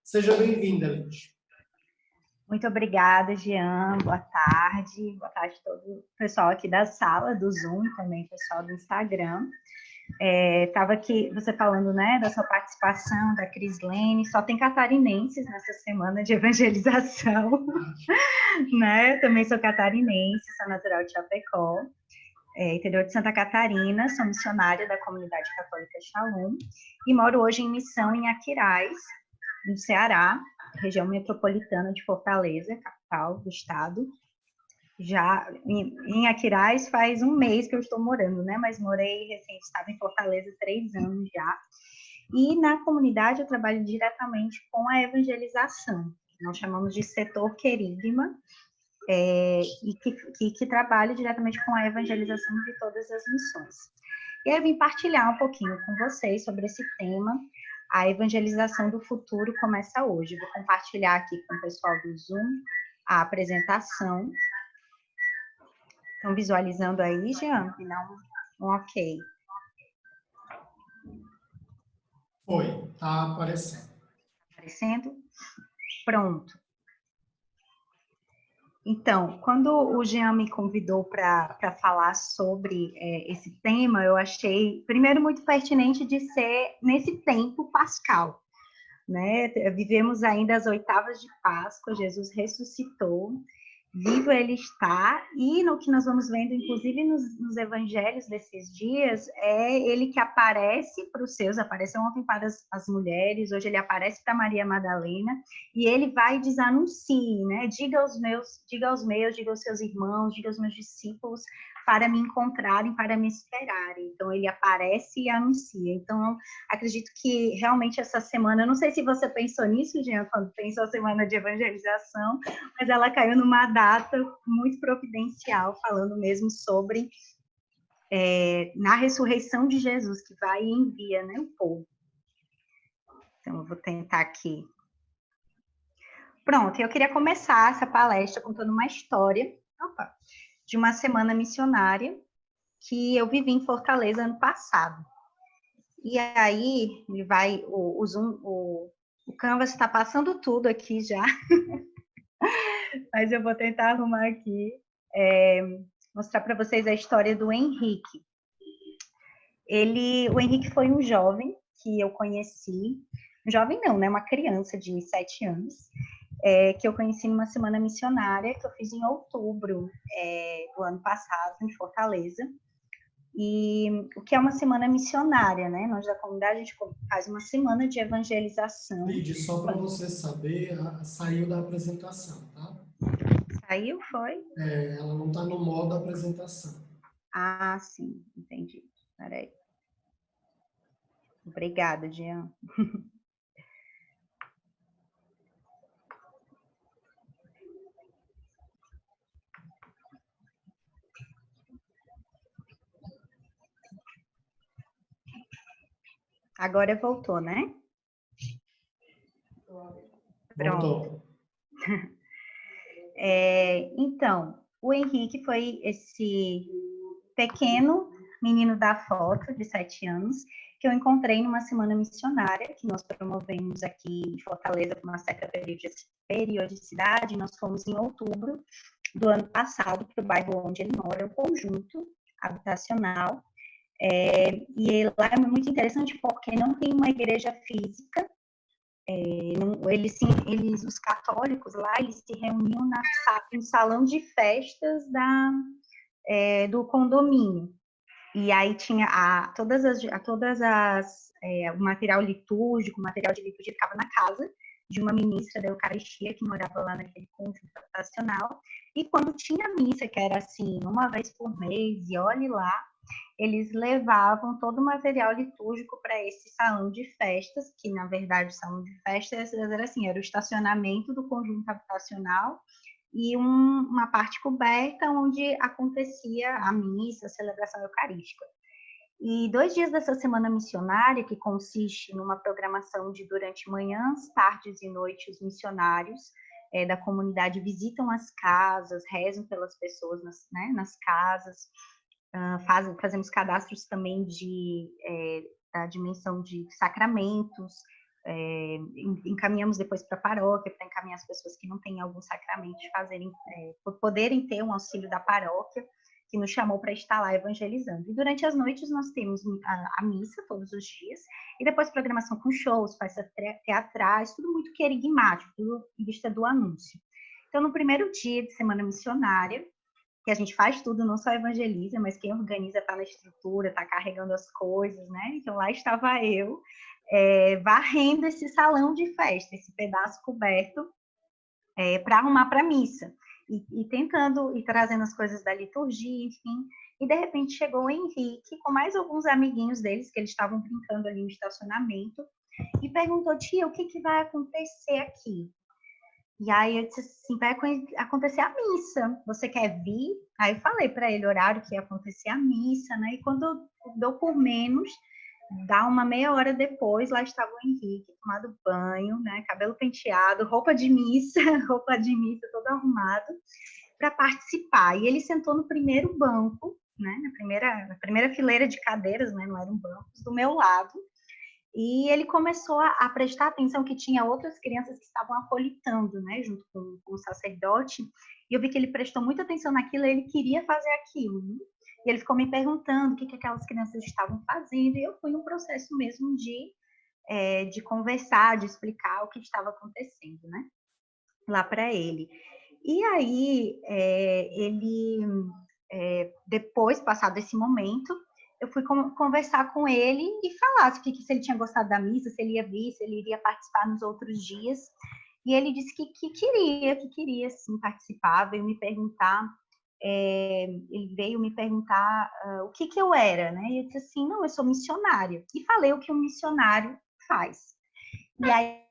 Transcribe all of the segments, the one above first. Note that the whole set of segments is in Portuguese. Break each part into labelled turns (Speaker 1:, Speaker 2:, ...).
Speaker 1: Seja bem-vinda, Liz.
Speaker 2: Muito obrigada, Jean. Boa tarde. Boa tarde a todo o pessoal aqui da sala, do Zoom, também pessoal do Instagram. Estava aqui, você falando, né, da sua participação, da Crislene, só tem catarinenses nessa semana de evangelização, né? Também sou catarinense, sou natural de Chapecó, interior de Santa Catarina, sou missionária da comunidade católica Shalom e moro hoje em missão em Aquiraz, no Ceará, região metropolitana de Fortaleza, capital do estado. Já em Aquiraz faz um mês que eu estou morando, né? Mas morei recente, estava em Fortaleza 3 anos já. E na comunidade eu trabalho diretamente com a evangelização. Nós chamamos de setor querigma, e que trabalha diretamente com a evangelização de todas as missões. E eu vim partilhar um pouquinho com vocês sobre esse tema. A evangelização do futuro começa hoje. Vou compartilhar aqui com o pessoal do Zoom a apresentação. Estão visualizando aí, Jean? Não, ok.
Speaker 1: Oi, está aparecendo.
Speaker 2: Aparecendo? Pronto. Então, quando o Jean me convidou para falar sobre esse tema, eu achei, primeiro, muito pertinente de ser nesse tempo pascal, né? Vivemos ainda as oitavas de Páscoa, Jesus ressuscitou, vivo ele está, e no que nós vamos vendo, inclusive nos evangelhos desses dias, é ele que aparece para os seus, apareceu ontem para as mulheres, hoje ele aparece para Maria Madalena, e ele vai e diz, anuncie, né? Diga aos meus, diga aos seus irmãos, diga aos meus discípulos, para me encontrarem, para me esperarem. Então, ele aparece e anuncia. Então, acredito que realmente essa semana, não sei se você pensou nisso, Jean, quando pensou a semana de evangelização, mas ela caiu numa data muito providencial, falando mesmo sobre na ressurreição de Jesus, que vai e envia, né, o povo. Então, eu vou tentar aqui. Pronto, eu queria começar essa palestra contando uma história de uma semana missionária que eu vivi em Fortaleza ano passado. E aí, ele vai, o Zoom, o Canvas está passando tudo aqui já, mas eu vou tentar arrumar aqui, mostrar para vocês a história do Henrique. O Henrique foi um jovem que eu conheci, um jovem não, né, uma criança de 7 anos, que eu conheci numa semana missionária que eu fiz em outubro do ano passado, em Fortaleza. E o que é uma semana missionária, né? Nós da comunidade, a gente faz uma semana de evangelização.
Speaker 1: Lid, só para você saber, saiu da apresentação, tá?
Speaker 2: Saiu, foi?
Speaker 1: Ela não está no modo apresentação.
Speaker 2: Ah, sim, entendi. Peraí. Obrigada, Jean. Agora voltou, né?
Speaker 1: Voltou.
Speaker 2: Então, o Henrique foi esse pequeno menino da foto, de 7 anos, que eu encontrei numa semana missionária, que nós promovemos aqui em Fortaleza com uma certa periodicidade. Nós fomos em outubro do ano passado para o bairro onde ele mora, um conjunto habitacional, e lá é muito interessante porque não tem uma igreja física, os católicos lá, eles se reuniam no salão de festas do condomínio. E aí tinha o material litúrgico, o material de liturgia ficava na casa de uma ministra da Eucaristia que morava lá naquele conjunto habitacional. E quando tinha missa, que era assim, uma vez por mês, e olhe lá, eles levavam todo o material litúrgico para esse salão de festas, que na verdade o salão de festas era assim, era o estacionamento do conjunto habitacional e uma parte coberta onde acontecia a missa, a celebração eucarística. E 2 dias dessa semana missionária, que consiste numa programação de durante manhãs, tardes e noites, os missionários da comunidade visitam as casas, rezam pelas pessoas nas casas, fazemos cadastros também da dimensão de sacramentos, encaminhamos depois para a paróquia, para encaminhar as pessoas que não têm algum sacramento, poderem ter um auxílio da paróquia, que nos chamou para estar lá evangelizando. E durante as noites nós temos a missa todos os dias, e depois programação com shows, peças teatrais, tudo muito querigmático, tudo em vista do anúncio. Então, no primeiro dia de semana missionária, que a gente faz tudo, não só evangeliza, mas quem organiza está na estrutura, está carregando as coisas, né? Então, lá estava eu, varrendo esse salão de festa, esse pedaço coberto, para arrumar para a missa. E tentando, e trazendo as coisas da liturgia, enfim. E, de repente, chegou o Henrique, com mais alguns amiguinhos deles, que eles estavam brincando ali no estacionamento, e perguntou: tia, o que vai acontecer aqui? E aí eu disse assim: vai acontecer a missa, você quer vir? Aí eu falei para ele o horário que ia acontecer a missa, né? E quando deu por menos, dá uma meia hora depois, lá estava o Henrique, tomado banho, né? Cabelo penteado, roupa de missa todo arrumado, para participar. E ele sentou no primeiro banco, né? Na primeira fileira de cadeiras, né? Não eram bancos, do meu lado. E ele começou a prestar atenção que tinha outras crianças que estavam acolitando, né, junto com o sacerdote, e eu vi que ele prestou muita atenção naquilo, e ele queria fazer aquilo, né? E ele ficou me perguntando o que aquelas crianças estavam fazendo, e eu fui num processo mesmo de conversar, de explicar o que estava acontecendo, né, lá para ele. E aí, depois, passado esse momento, eu fui conversar com ele e falar se ele tinha gostado da missa, se ele ia vir, se ele iria participar nos outros dias. E ele disse que queria sim participar, veio me perguntar, ele veio me perguntar o que eu era, né? E eu disse assim: não, eu sou missionário. E falei o que um missionário faz. E aí,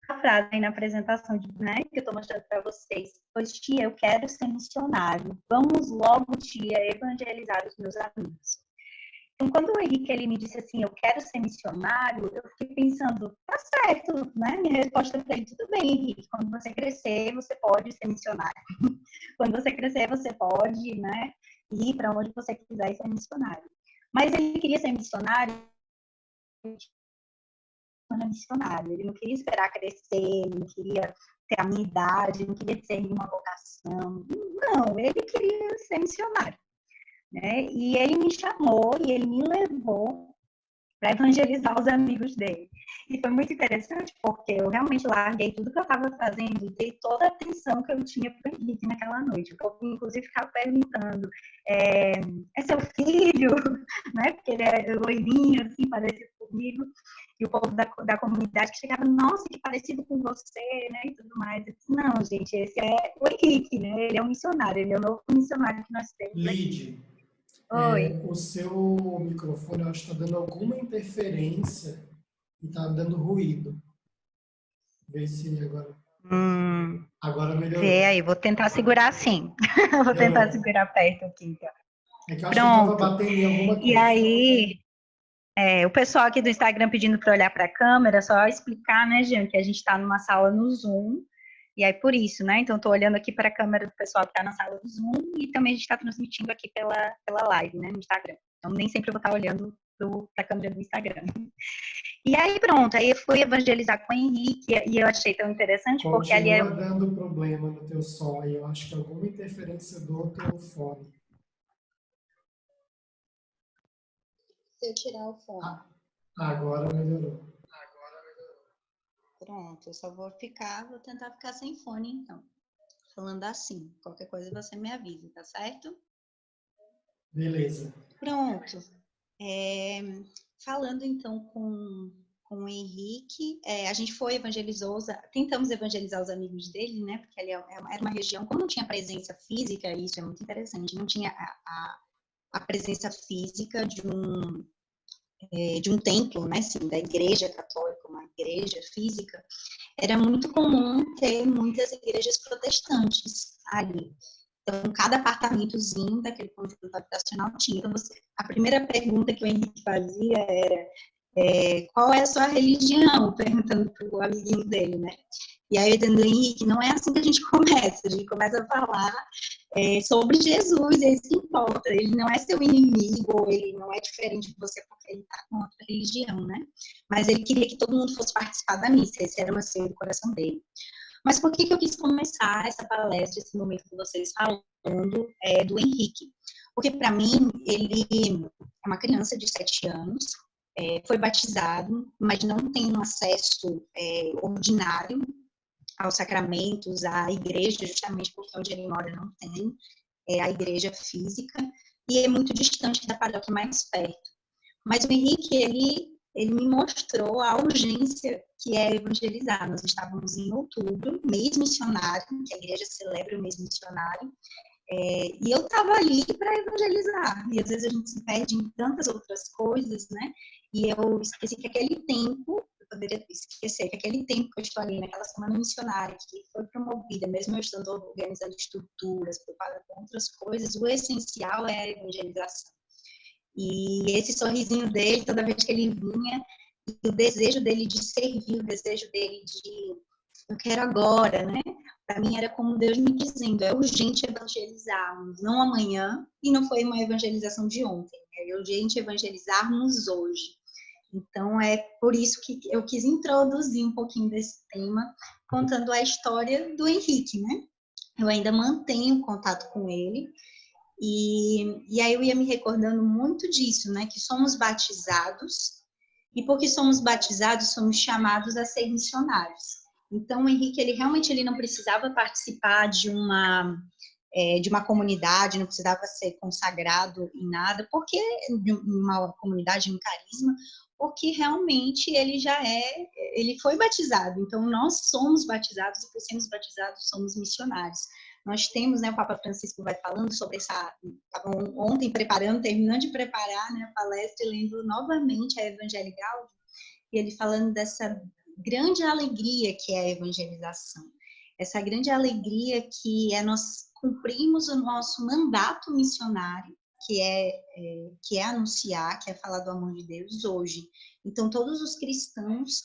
Speaker 2: a frase aí na apresentação, né, que eu estou mostrando para vocês: pois, tia, eu quero ser missionário. Vamos logo, tia, evangelizar os meus amigos. Então, quando o Henrique ele me disse assim: eu quero ser missionário, eu fiquei pensando: tá certo, né? Minha resposta para ele: tudo bem, Henrique, quando você crescer, você pode ser missionário. Quando você crescer, você pode, né, ir para onde você quiser e ser missionário. Mas ele queria ser missionário, ele não queria esperar crescer, não queria ter a minha idade, não queria ter nenhuma vocação. Não, ele queria ser missionário, né? E ele me chamou e ele me levou para evangelizar os amigos dele. E foi muito interessante, porque eu realmente larguei tudo que eu estava fazendo e dei toda a atenção que eu tinha para o Henrique naquela noite. O povo, inclusive, ficava perguntando: é seu filho? Né? Porque ele é loirinho, assim, parecido comigo. E o povo da comunidade que chegava: nossa, que parecido com você, né? E tudo mais. Eu disse: não, gente, esse é o Henrique, né? Ele é um missionário, ele é o novo missionário que nós temos aqui.
Speaker 1: Lídia,
Speaker 2: Oi.
Speaker 1: o seu microfone, eu acho que está dando alguma interferência e está dando ruído. Vê se agora melhorou.
Speaker 2: Vê aí, vou tentar segurar assim. Vou tentar segurar perto aqui, então.
Speaker 1: É que eu acho que estava batendo em alguma coisa.
Speaker 2: E aí, o pessoal aqui do Instagram pedindo para olhar para a câmera, só explicar, né, Jean, que a gente está numa sala no Zoom, e aí por isso, né, então estou olhando aqui para a câmera do pessoal que está na sala do Zoom, e também a gente está transmitindo aqui pela live, né, no Instagram. Então nem sempre eu vou estar olhando para a câmera do Instagram. E aí pronto, aí eu fui evangelizar com o Henrique, e eu achei tão interessante, porque ali
Speaker 1: Continua dando problema no teu som aí, eu acho que alguma interferência do teu fone.
Speaker 2: Se eu tirar o fone.
Speaker 1: Agora melhorou.
Speaker 2: Pronto, eu só vou tentar ficar sem fone, então. Falando assim, qualquer coisa você me avisa, tá certo?
Speaker 1: Beleza.
Speaker 2: Pronto. Falando então com o Henrique, a gente tentamos evangelizar os amigos dele, né? Porque ali era uma região, como não tinha presença física, isso é muito interessante, não tinha a presença física de um templo, né, assim, da igreja católica, uma igreja física, era muito comum ter muitas igrejas protestantes ali. Então, cada apartamentozinho daquele conjunto habitacional tinha. Então, a primeira pergunta que o Henrique fazia era: qual é a sua religião? Perguntando para o amiguinho dele, né? E aí eu dizendo: Henrique, não é assim que a gente começa a falar
Speaker 3: sobre Jesus, é isso que importa. Ele não é seu inimigo, ele não é diferente de você porque ele está com outra religião, né? Mas ele queria que todo mundo fosse participar da missa, esse era o anseio do coração dele. Mas por que eu quis começar essa palestra, esse momento com vocês falando do Henrique? Porque, para mim, ele é uma criança de 7 anos, foi batizado, mas não tem um acesso ordinário aos sacramentos, à igreja, justamente porque onde ele mora não tem a igreja física, e é muito distante da paróquia mais perto. Mas o Henrique, ele me mostrou a urgência que é evangelizar. Nós estávamos em outubro, mês missionário, que a igreja celebra o mês missionário, e eu estava ali para evangelizar. E às vezes a gente se perde em tantas outras coisas, né? E eu esqueci que aquele tempo, eu poderia esquecer que aquele tempo que eu estou ali naquela semana missionária, que foi promovida, mesmo eu estando organizando estruturas, preocupada com outras coisas, o essencial é a evangelização. E esse sorrisinho dele, toda vez que ele vinha, e o desejo dele de servir, o desejo dele de eu quero agora, né? Para mim era como Deus me dizendo, é urgente evangelizarmos, não amanhã, e não foi uma evangelização de ontem, é urgente evangelizarmos hoje. Então, é por isso que eu quis introduzir um pouquinho desse tema, contando a história do Henrique, né? Eu ainda mantenho contato com ele, e aí eu ia me recordando muito disso, né? Que somos batizados, e porque somos batizados, somos chamados a ser missionários. Então, o Henrique, ele realmente não precisava participar de uma comunidade, não precisava ser consagrado em nada, porque de uma comunidade, um carisma, porque realmente ele foi batizado. Então, nós somos batizados, e por sermos batizados, somos missionários. Nós temos, né, o Papa Francisco vai falando sobre essa, ontem terminando de preparar, né, a palestra, lendo novamente a Evangelii Gaudium, e ele falando dessa grande alegria que é a evangelização, essa grande alegria que nós cumprimos o nosso mandato missionário, que é anunciar, que é falar do amor de Deus hoje. Então, todos os cristãos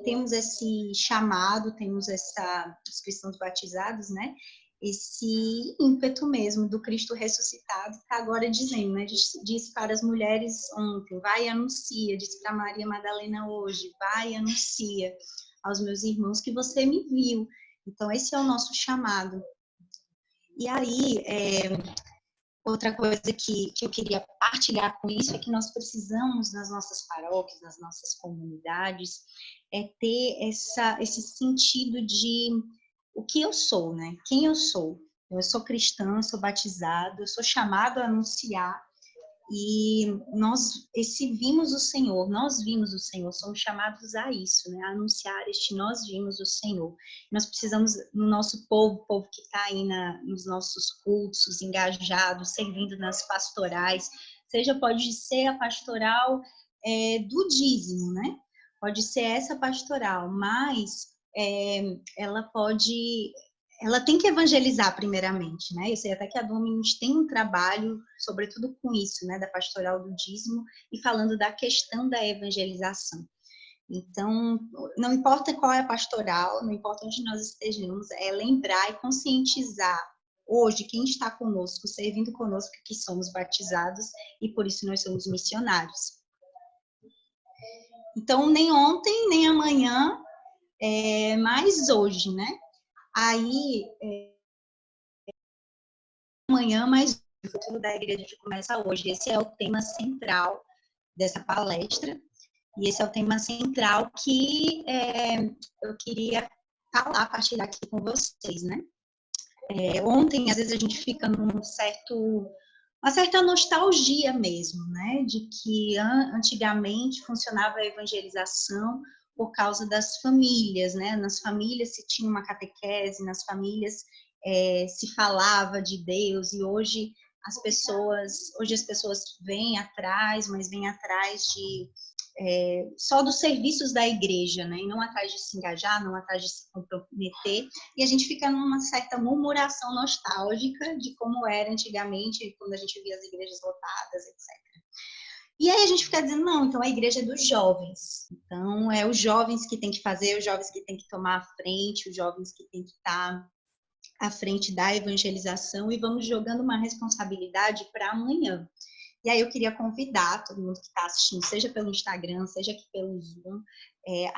Speaker 3: temos esse chamado, os cristãos batizados, né? Esse ímpeto mesmo do Cristo ressuscitado, está agora dizendo, né? Diz para as mulheres ontem, vai e anuncia, disse para Maria Madalena hoje, vai e anuncia aos meus irmãos que você me viu. Então, esse é o nosso chamado. E aí, outra coisa que eu queria partilhar com isso é que nós precisamos, nas nossas paróquias, nas nossas comunidades, ter esse sentido de o que eu sou, né? Quem eu sou? Eu sou cristã, eu sou batizado, eu sou chamado a anunciar, e nós vimos o Senhor, somos chamados a isso, né? A anunciar nós vimos o Senhor. Nós precisamos, no nosso povo que está aí nos nossos cultos, engajado, servindo nas pastorais, pode ser a pastoral do dízimo, né? Pode ser essa pastoral, mas ela tem que evangelizar primeiramente, né? Eu sei até que a Dominus tem um trabalho, sobretudo com isso, né, da pastoral do dízimo, e falando da questão da evangelização. Então, não importa qual é a pastoral, não importa onde nós estejamos, é lembrar e conscientizar hoje quem está conosco, servindo conosco, que somos batizados e por isso nós somos missionários. Então, nem ontem, nem amanhã, mas hoje, né? Aí, amanhã, mas o futuro da igreja começa hoje. Esse é o tema central dessa palestra, e esse é o tema central que eu queria falar, partilhar aqui com vocês, né? Ontem, às vezes, a gente fica uma certa nostalgia mesmo, né? De que antigamente funcionava a evangelização por causa das famílias, né? Nas famílias se tinha uma catequese, nas famílias se falava de Deus, e hoje as pessoas vêm atrás, mas vêm atrás só dos serviços da igreja, né? E não atrás de se engajar, não atrás de se comprometer, e a gente fica numa certa murmuração nostálgica de como era antigamente, quando a gente via as igrejas lotadas, etc. E aí a gente fica dizendo, não, então a igreja é dos jovens. Então, é os jovens que tem que fazer, os jovens que tem que tomar a frente, os jovens que tem que estar à frente da evangelização e vamos jogando uma responsabilidade para amanhã. E aí eu queria convidar todo mundo que está assistindo, seja pelo Instagram, seja aqui pelo Zoom,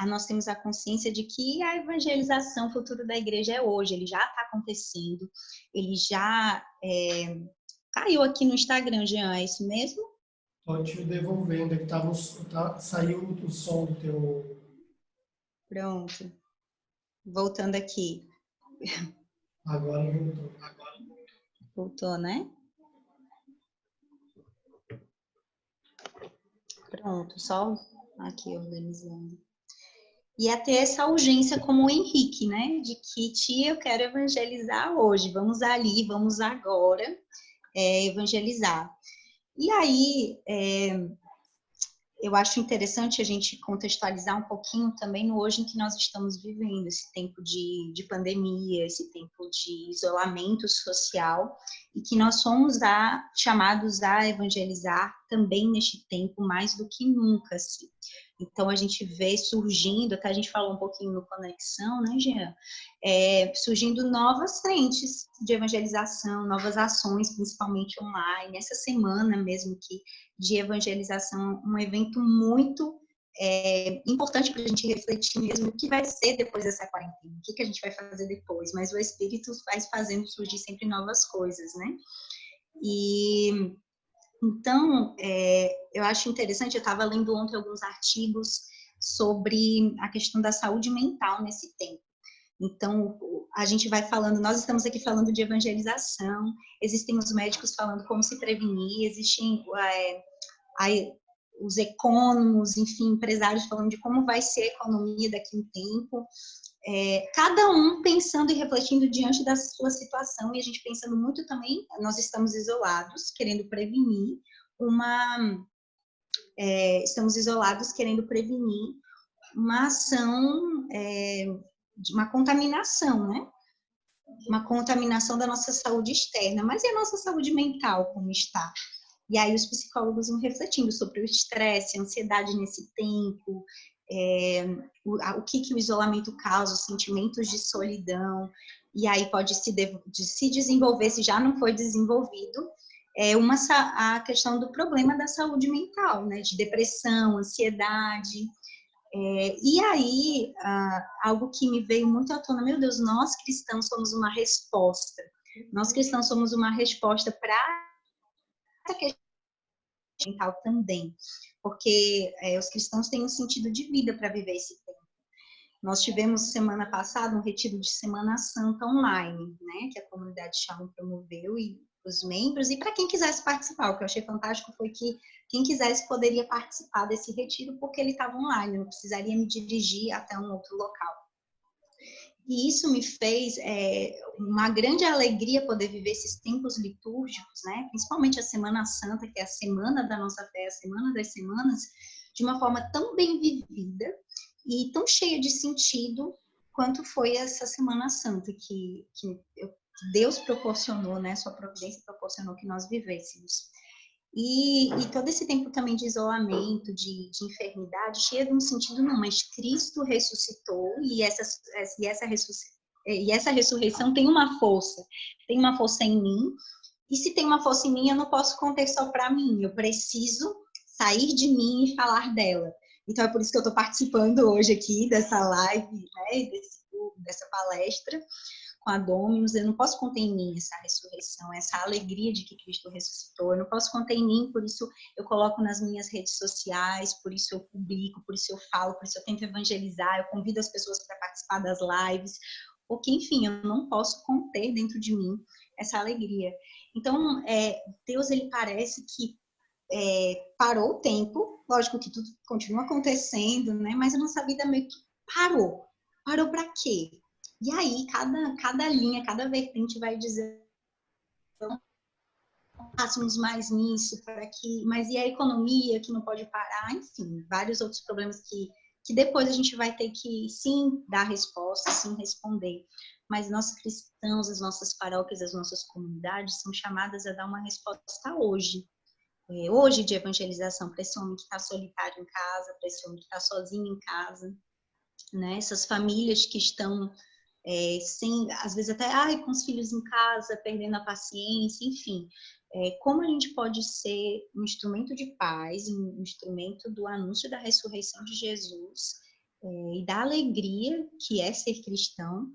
Speaker 3: nós temos a consciência de que a evangelização, o futuro da igreja é hoje, ele já está acontecendo, ele já caiu aqui no Instagram, Jean, é isso mesmo?
Speaker 1: Estou te devolvendo, que saiu o som do teu...
Speaker 3: Pronto. Voltando aqui.
Speaker 1: Agora voltou.
Speaker 3: Voltou, né? Pronto, só aqui organizando. E é ter essa urgência como o Henrique, né? De que, tia, eu quero evangelizar hoje, vamos ali, vamos agora evangelizar. E aí, eu acho interessante a gente contextualizar um pouquinho também no hoje em que nós estamos vivendo, esse tempo de pandemia, esse tempo de isolamento social, e que nós somos chamados a evangelizar também neste tempo, mais do que nunca, assim. Então, a gente vê surgindo, até a gente falou um pouquinho no Conexão, né, Jean? Surgindo novas frentes de evangelização, novas ações, principalmente online. Essa semana mesmo de evangelização, um evento muito importante para a gente refletir mesmo o que vai ser depois dessa quarentena, o que a gente vai fazer depois, mas o Espírito vai fazendo surgir sempre novas coisas, né? E então, eu acho interessante, eu estava lendo ontem alguns artigos sobre a questão da saúde mental nesse tempo. Então, a gente vai falando, nós estamos aqui falando de evangelização, existem os médicos falando como se prevenir, existem os econômicos, enfim, empresários falando de como vai ser a economia daqui a um tempo, cada um pensando e refletindo diante da sua situação, e a gente pensando muito também, nós estamos isolados, querendo prevenir estamos isolados querendo prevenir uma ação de uma contaminação, né? Uma contaminação da nossa saúde externa, mas e a nossa saúde mental, como está? E aí os psicólogos vão refletindo sobre o estresse, a ansiedade nesse tempo, o que o isolamento causa, os sentimentos de solidão, e aí pode se desenvolver, se já não foi desenvolvido, a questão do problema da saúde mental, né, de depressão, ansiedade. E aí, algo que me veio muito à tona, meu Deus, nós cristãos somos uma resposta. Nós cristãos somos uma resposta para essa questão mental também, porque os cristãos têm um sentido de vida para viver esse tempo. Nós tivemos semana passada um retiro de Semana Santa online, né, que a comunidade Shalom promoveu, e os membros, e para quem quisesse participar, o que eu achei fantástico foi que quem quisesse poderia participar desse retiro, porque ele estava online, eu não precisaria me dirigir até um outro local. E isso me fez uma grande alegria poder viver esses tempos litúrgicos, né? Principalmente a Semana Santa, que é a semana da nossa fé, a semana das semanas, de uma forma tão bem vivida e tão cheia de sentido quanto foi essa Semana Santa que Deus proporcionou, né? Sua providência proporcionou que nós vivêssemos. E todo esse tempo também de isolamento, de enfermidade, cheia de um sentido, não, mas Cristo ressuscitou e essa ressurreição tem uma força em mim, e se tem uma força em mim, eu não posso conter só para mim, eu preciso sair de mim e falar dela. Então é por isso que eu estou participando hoje aqui dessa live, né, dessa palestra, com a Dominus. Eu não posso conter em mim essa ressurreição, essa alegria de que Cristo ressuscitou, eu não posso conter em mim, por isso eu coloco nas minhas redes sociais, por isso eu publico, por isso eu falo, por isso eu tento evangelizar, eu convido as pessoas para participar das lives, porque, enfim, eu não posso conter dentro de mim essa alegria. Então, Deus, ele parece que parou o tempo, lógico que tudo continua acontecendo, né? Mas a nossa vida meio que parou. Parou para quê? E aí, cada linha, cada vertente vai dizer, passamos mais nisso, mas e a economia que não pode parar, enfim, vários outros problemas que depois a gente vai ter que, sim, dar resposta, sim, responder. Mas nós cristãos, as nossas paróquias, as nossas comunidades são chamadas a dar uma resposta hoje. Hoje de evangelização para esse homem que está solitário em casa, para esse homem que está sozinho em casa, né? Essas famílias que estão sem, às vezes até, com os filhos em casa, perdendo a paciência, enfim. Como a gente pode ser um instrumento de paz, um instrumento do anúncio da ressurreição de Jesus, e da alegria que é ser cristão,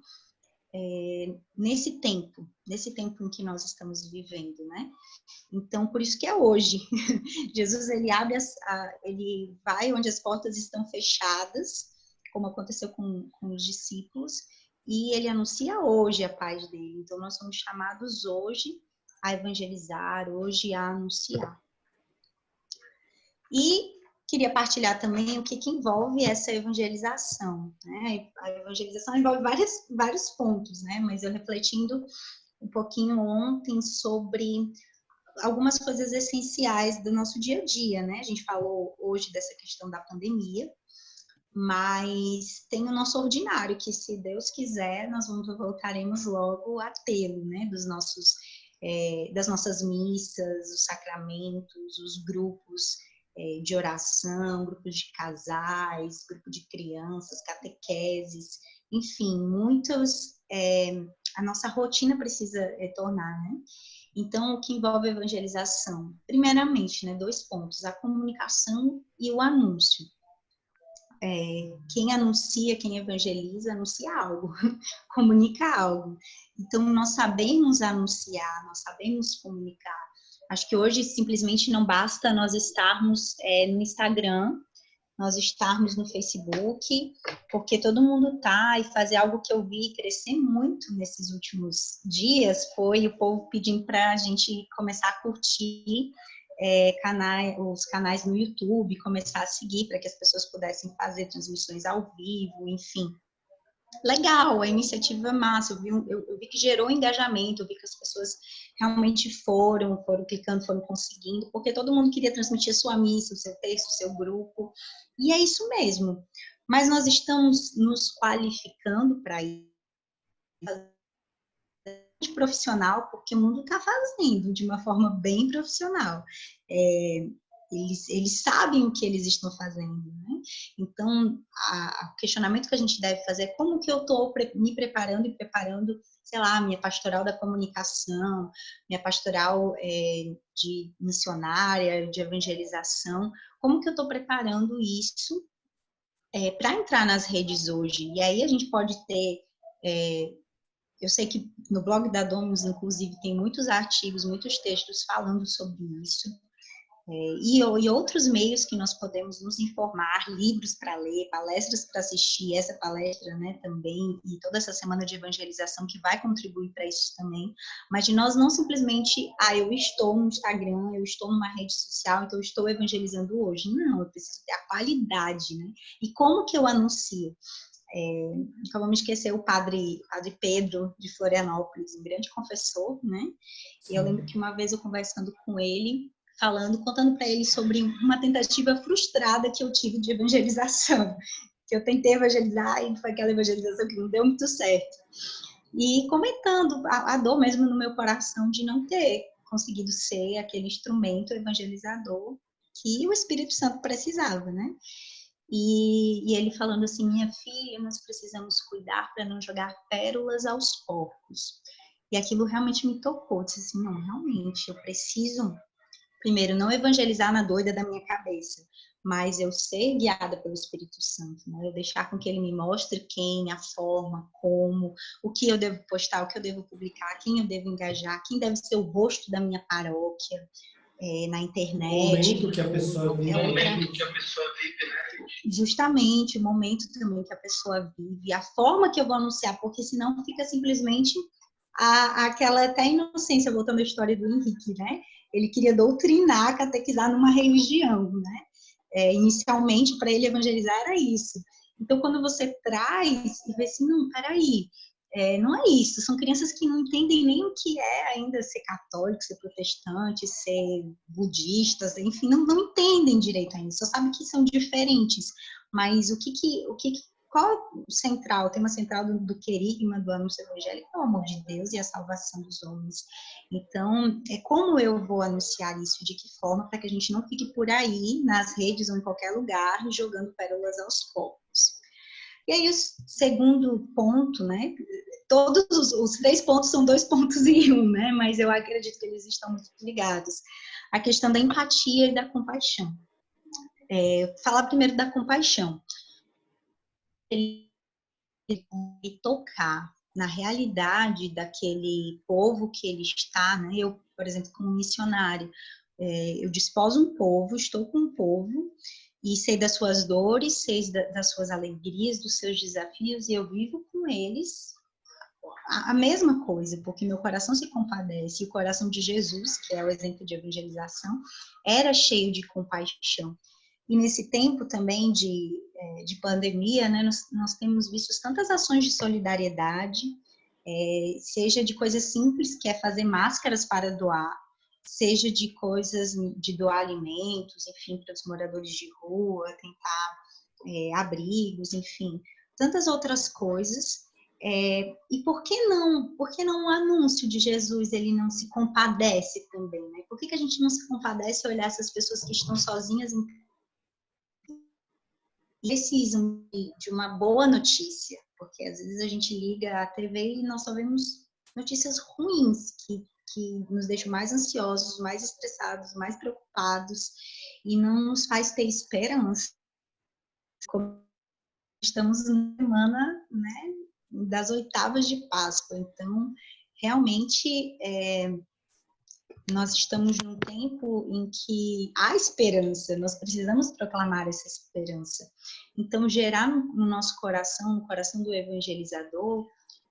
Speaker 3: nesse tempo em que nós estamos vivendo, né? Então, por isso que é hoje. Jesus, ele ele vai onde as portas estão fechadas, como aconteceu com os discípulos, e ele anuncia hoje a paz dele. Então, nós somos chamados hoje a evangelizar, hoje a anunciar. E queria partilhar também o que envolve essa evangelização, né? A evangelização envolve vários pontos, né? Mas eu refletindo um pouquinho ontem sobre algumas coisas essenciais do nosso dia a dia, né? A gente falou hoje dessa questão da pandemia, mas tem o nosso ordinário, que se Deus quiser, nós voltaremos logo a tê-lo, né? Das nossas missas, os sacramentos, os grupos de oração, grupos de casais, grupo de crianças, catequeses, enfim, a nossa rotina precisa retornar, né? Então, o que envolve a evangelização? Primeiramente, né, 2 pontos, a comunicação e o anúncio. Quem anuncia, quem evangeliza, anuncia algo, comunica algo. Então, nós sabemos anunciar, nós sabemos comunicar. Acho que hoje simplesmente não basta nós estarmos no Instagram, nós estarmos no Facebook, porque todo mundo tá, e fazer algo que eu vi crescer muito nesses últimos dias foi o povo pedindo para a gente começar a curtir os canais no YouTube, começar a seguir para que as pessoas pudessem fazer transmissões ao vivo, enfim. Legal, a iniciativa é massa, eu vi que gerou engajamento, eu vi que as pessoas realmente foram clicando, foram conseguindo, porque todo mundo queria transmitir a sua missa, o seu texto, o seu grupo, e é isso mesmo. Mas nós estamos nos qualificando para ir de profissional, porque o mundo está fazendo de uma forma bem profissional. Eles sabem o que eles estão fazendo, né? Então, o questionamento que a gente deve fazer é como que eu estou me preparando sei lá, minha pastoral da comunicação, minha pastoral de missionária, de evangelização, como que eu estou preparando isso para entrar nas redes hoje? E aí a gente pode ter... eu sei que no blog da Domus, inclusive, tem muitos artigos, muitos textos falando sobre isso. E outros meios que nós podemos nos informar, livros para ler, palestras para assistir, essa palestra, né, também, e toda essa semana de evangelização que vai contribuir para isso também, mas de nós não simplesmente, eu estou no Instagram, eu estou numa rede social, então eu estou evangelizando hoje. Não, eu preciso ter a qualidade, né? E como que eu anuncio? Nunca vamos esquecer o padre Pedro de Florianópolis, um grande confessor, né? E eu lembro que uma vez eu conversando com ele, contando para ele sobre uma tentativa frustrada que eu tive de evangelização, que eu tentei evangelizar e foi aquela evangelização que não deu muito certo. E comentando a dor mesmo no meu coração de não ter conseguido ser aquele instrumento evangelizador que o Espírito Santo precisava, né? E ele falando assim, minha filha, nós precisamos cuidar para não jogar pérolas aos porcos. E aquilo realmente me tocou, disse assim, não, realmente, eu preciso, primeiro, não evangelizar na doida da minha cabeça, mas eu ser guiada pelo Espírito Santo, né? Eu deixar com que ele me mostre quem, a forma, como, o que eu devo postar, o que eu devo publicar, quem eu devo engajar, quem deve ser o rosto da minha paróquia, na internet.
Speaker 1: O momento que a pessoa vive.
Speaker 3: Justamente, o momento também que a pessoa vive, a forma que eu vou anunciar, porque senão fica simplesmente aquela até inocência, voltando à história do Henrique, né? Ele queria doutrinar, catequizar numa religião, né? Inicialmente, para ele evangelizar era isso. Então, quando você traz e vê assim, não, peraí, não é isso, são crianças que não entendem nem o que é ainda ser católico, ser protestante, ser budistas, enfim, não entendem direito ainda, só sabem que são diferentes, mas qual é o tema central do querigma do anúncio evangélico? É o amor de Deus e a salvação dos homens. Então, como eu vou anunciar isso, de que forma, para que a gente não fique por aí, nas redes ou em qualquer lugar, jogando pérolas aos porcos. E aí, o segundo ponto, né? Todos os 3 pontos são 2 pontos em um, né? Mas eu acredito que eles estão muito ligados. A questão da empatia e da compaixão. Falar primeiro da compaixão. Ele tocar na realidade daquele povo que ele está, né? Eu, por exemplo, como missionário, eu desposo um povo, estou com um povo, e sei das suas dores, sei das suas alegrias, dos seus desafios, e eu vivo com eles a mesma coisa, porque meu coração se compadece, e o coração de Jesus, que é o exemplo de evangelização, era cheio de compaixão. E nesse tempo também de pandemia, né, nós temos visto tantas ações de solidariedade, seja de coisas simples, que é fazer máscaras para doar, seja de coisas de doar alimentos, enfim, para os moradores de rua, tentar abrigos, enfim, tantas outras coisas. E por que não o anúncio de Jesus, ele não se compadece também, né? Por que a gente não se compadece ao olhar essas pessoas que estão sozinhas e precisam de uma boa notícia? Porque às vezes a gente liga a TV e nós só vemos notícias ruins que nos deixam mais ansiosos, mais estressados, mais preocupados, e não nos faz ter esperança. Como estamos na semana, né, das oitavas de Páscoa, então realmente nós estamos num tempo em que há esperança, nós precisamos proclamar essa esperança. Então, gerar no nosso coração, no coração do evangelizador,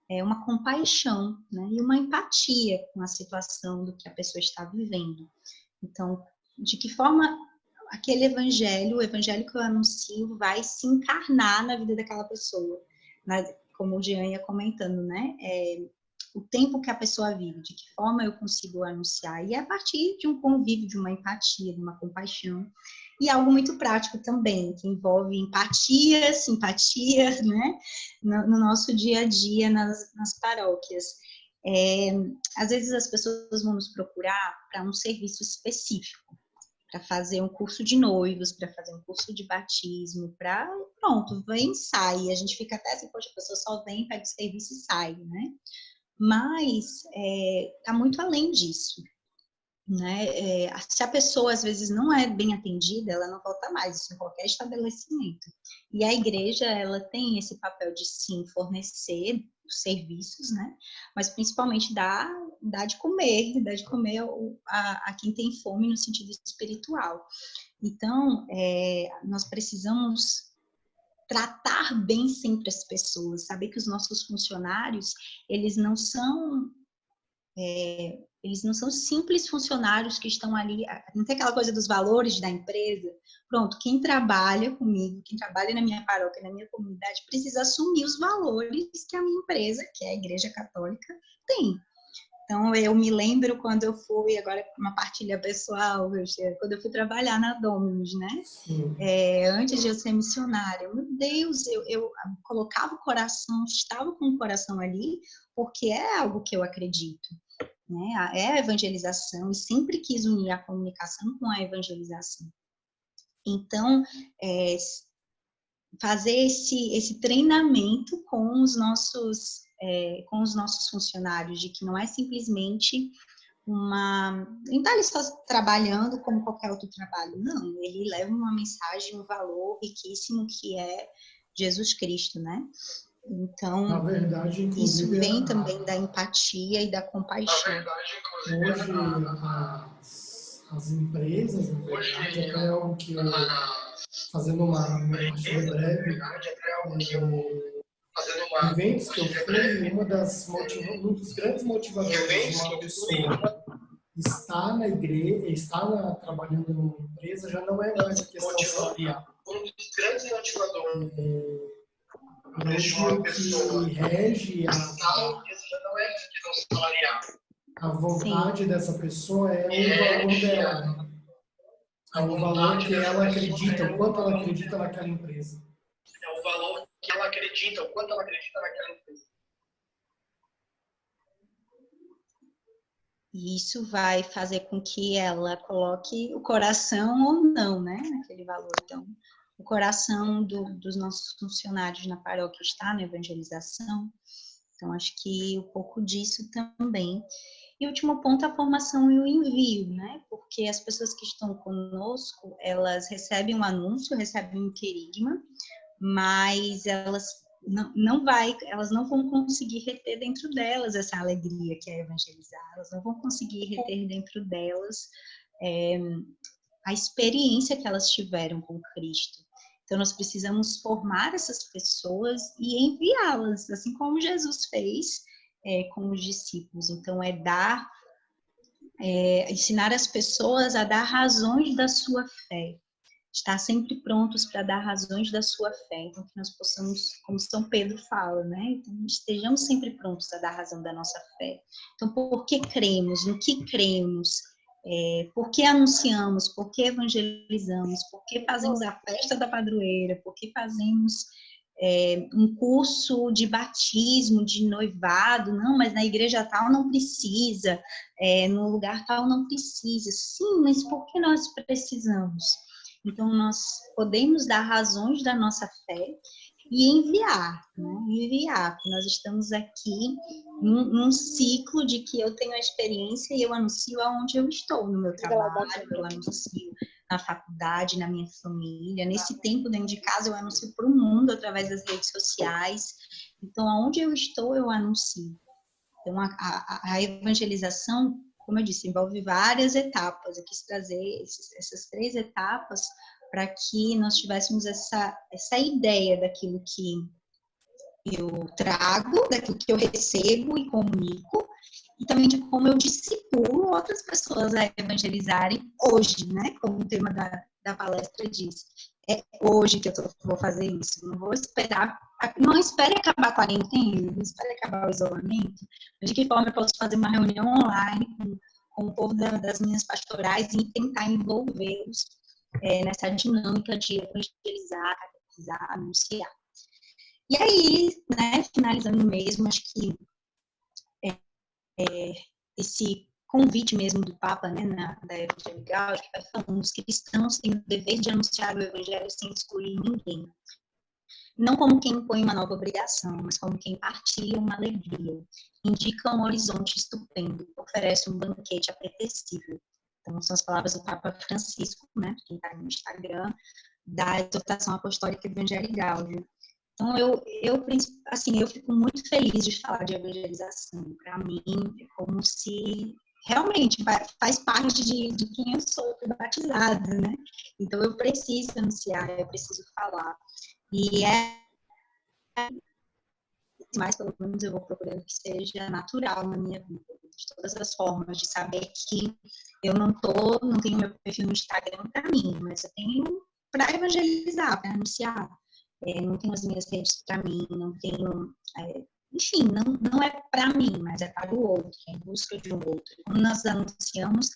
Speaker 3: uma compaixão, né, e uma empatia com a situação do que a pessoa está vivendo. Então, de que forma aquele evangelho, o evangelho que eu anuncio, vai se encarnar na vida daquela pessoa, como o Jean ia comentando, né? O tempo que a pessoa vive, de que forma eu consigo anunciar, e a partir de um convívio, de uma empatia, de uma compaixão, e algo muito prático também, que envolve empatia, simpatia, né, no nosso dia a dia, nas paróquias. Às vezes as pessoas vão nos procurar para um serviço específico, para fazer um curso de noivos, para fazer um curso de batismo, pronto, vem e sai. A gente fica até assim, poxa, a pessoa só vem, pega o serviço e sai, né? Mas está muito além disso, né? Se a pessoa às vezes não é bem atendida, ela não volta mais, isso em qualquer estabelecimento. E a igreja, ela tem esse papel de sim fornecer os serviços, né? Mas principalmente dar de comer a quem tem fome no sentido espiritual. Então, nós precisamos tratar bem sempre as pessoas, saber que os nossos funcionários, eles não são simples funcionários que estão ali, não tem aquela coisa dos valores da empresa. Pronto, quem trabalha comigo, quem trabalha na minha paróquia, na minha comunidade, precisa assumir os valores que a minha empresa, que é a Igreja Católica, tem. Então, eu me lembro quando eu fui, agora uma partilha pessoal, quando eu fui trabalhar na Dominus, né? Antes de eu ser missionária, meu Deus, eu colocava o coração, estava com o coração ali, porque é algo que eu acredito, né? É a evangelização, e sempre quis unir a comunicação com a evangelização. Então, fazer esse treinamento com os nossos funcionários, de que não é simplesmente não está ali só trabalhando como qualquer outro trabalho, não, ele leva uma mensagem, um valor riquíssimo que é Jesus Cristo, né? Então,
Speaker 1: na verdade, inclusive,
Speaker 3: isso vem também da empatia e da compaixão.
Speaker 1: Hoje, as empresas, na verdade, até é algo que eu, fazendo uma partilha breve, eventos que eu fui, um dos grandes motivadores de uma pessoa estar na igreja, trabalhando numa empresa, já não é mais a questão salarial. Hoje o que rege a vontade dessa pessoa é o valor dela, né? É o valor que ela acredita, o quanto ela acredita naquela empresa.
Speaker 3: E isso vai fazer com que ela coloque o coração ou não, né, naquele valor. Então, o coração dos nossos funcionários na paróquia está na evangelização. Então, acho que um pouco disso também. E o último ponto, a formação e o envio, né? Porque as pessoas que estão conosco, elas recebem um anúncio, recebem um querigma, mas elas elas não vão conseguir reter dentro delas essa alegria que é evangelizar, elas não vão conseguir reter dentro delas a experiência que elas tiveram com Cristo. Então, nós precisamos formar essas pessoas e enviá-las, assim como Jesus fez com os discípulos. Então, ensinar as pessoas a dar razões da sua fé. Estar sempre prontos para dar razões da sua fé. Então, que nós possamos, como São Pedro fala, né? Então, estejamos sempre prontos a dar razão da nossa fé. Então, por que cremos? No que cremos? Por que anunciamos? Por que evangelizamos? Por que fazemos a festa da padroeira? Por que fazemos um curso de batismo, de noivado? Não, mas na igreja tal não precisa, no lugar tal não precisa. Sim, mas por que nós precisamos? Então, nós podemos dar razões da nossa fé e enviar, né? Enviar. Nós estamos aqui num ciclo de que eu tenho a experiência e eu anuncio aonde eu estou, no meu trabalho, eu anuncio na faculdade, na minha família. Nesse tempo dentro de casa, eu anuncio para o mundo através das redes sociais. Então, aonde eu estou, eu anuncio. Então, a evangelização, como eu disse, envolve várias etapas. Eu quis trazer essas 3 etapas para que nós tivéssemos essa ideia daquilo que eu trago, daquilo que eu recebo e comunico, e também de como eu discipulo outras pessoas a evangelizarem hoje, né? Como o tema da palestra diz. É hoje que eu vou fazer isso. Não vou esperar, não espere acabar a quarentena, não espere acabar o isolamento. De que forma eu posso fazer uma reunião online com o povo das minhas pastorais e tentar envolvê-los nessa dinâmica de evangelizar, catequizar, anunciar. E aí, né, finalizando mesmo, acho que esse convite mesmo do Papa, né, da Evangelical, que vai falando, os cristãos têm o dever de anunciar o Evangelho sem excluir ninguém. Não como quem impõe uma nova obrigação, mas como quem partilha uma alegria, indica um horizonte estupendo, oferece um banquete apetecível. Então, são as palavras do Papa Francisco, né, quem está no Instagram, da exortação apostólica Evangelii Gaudium. Então, eu fico muito feliz de falar de evangelização. Para mim, é como se realmente faz parte de quem eu sou, fui batizada, né? Então, eu preciso anunciar, eu preciso falar. E mais pelo menos eu vou procurando que seja natural na minha vida, de todas as formas, de saber que eu não tenho meu perfil no Instagram para mim, mas eu tenho para evangelizar, para anunciar. Não tenho as minhas redes para mim, não tenho, enfim, não é para mim, mas é para o outro, é em busca de um outro. Quando nós anunciamos,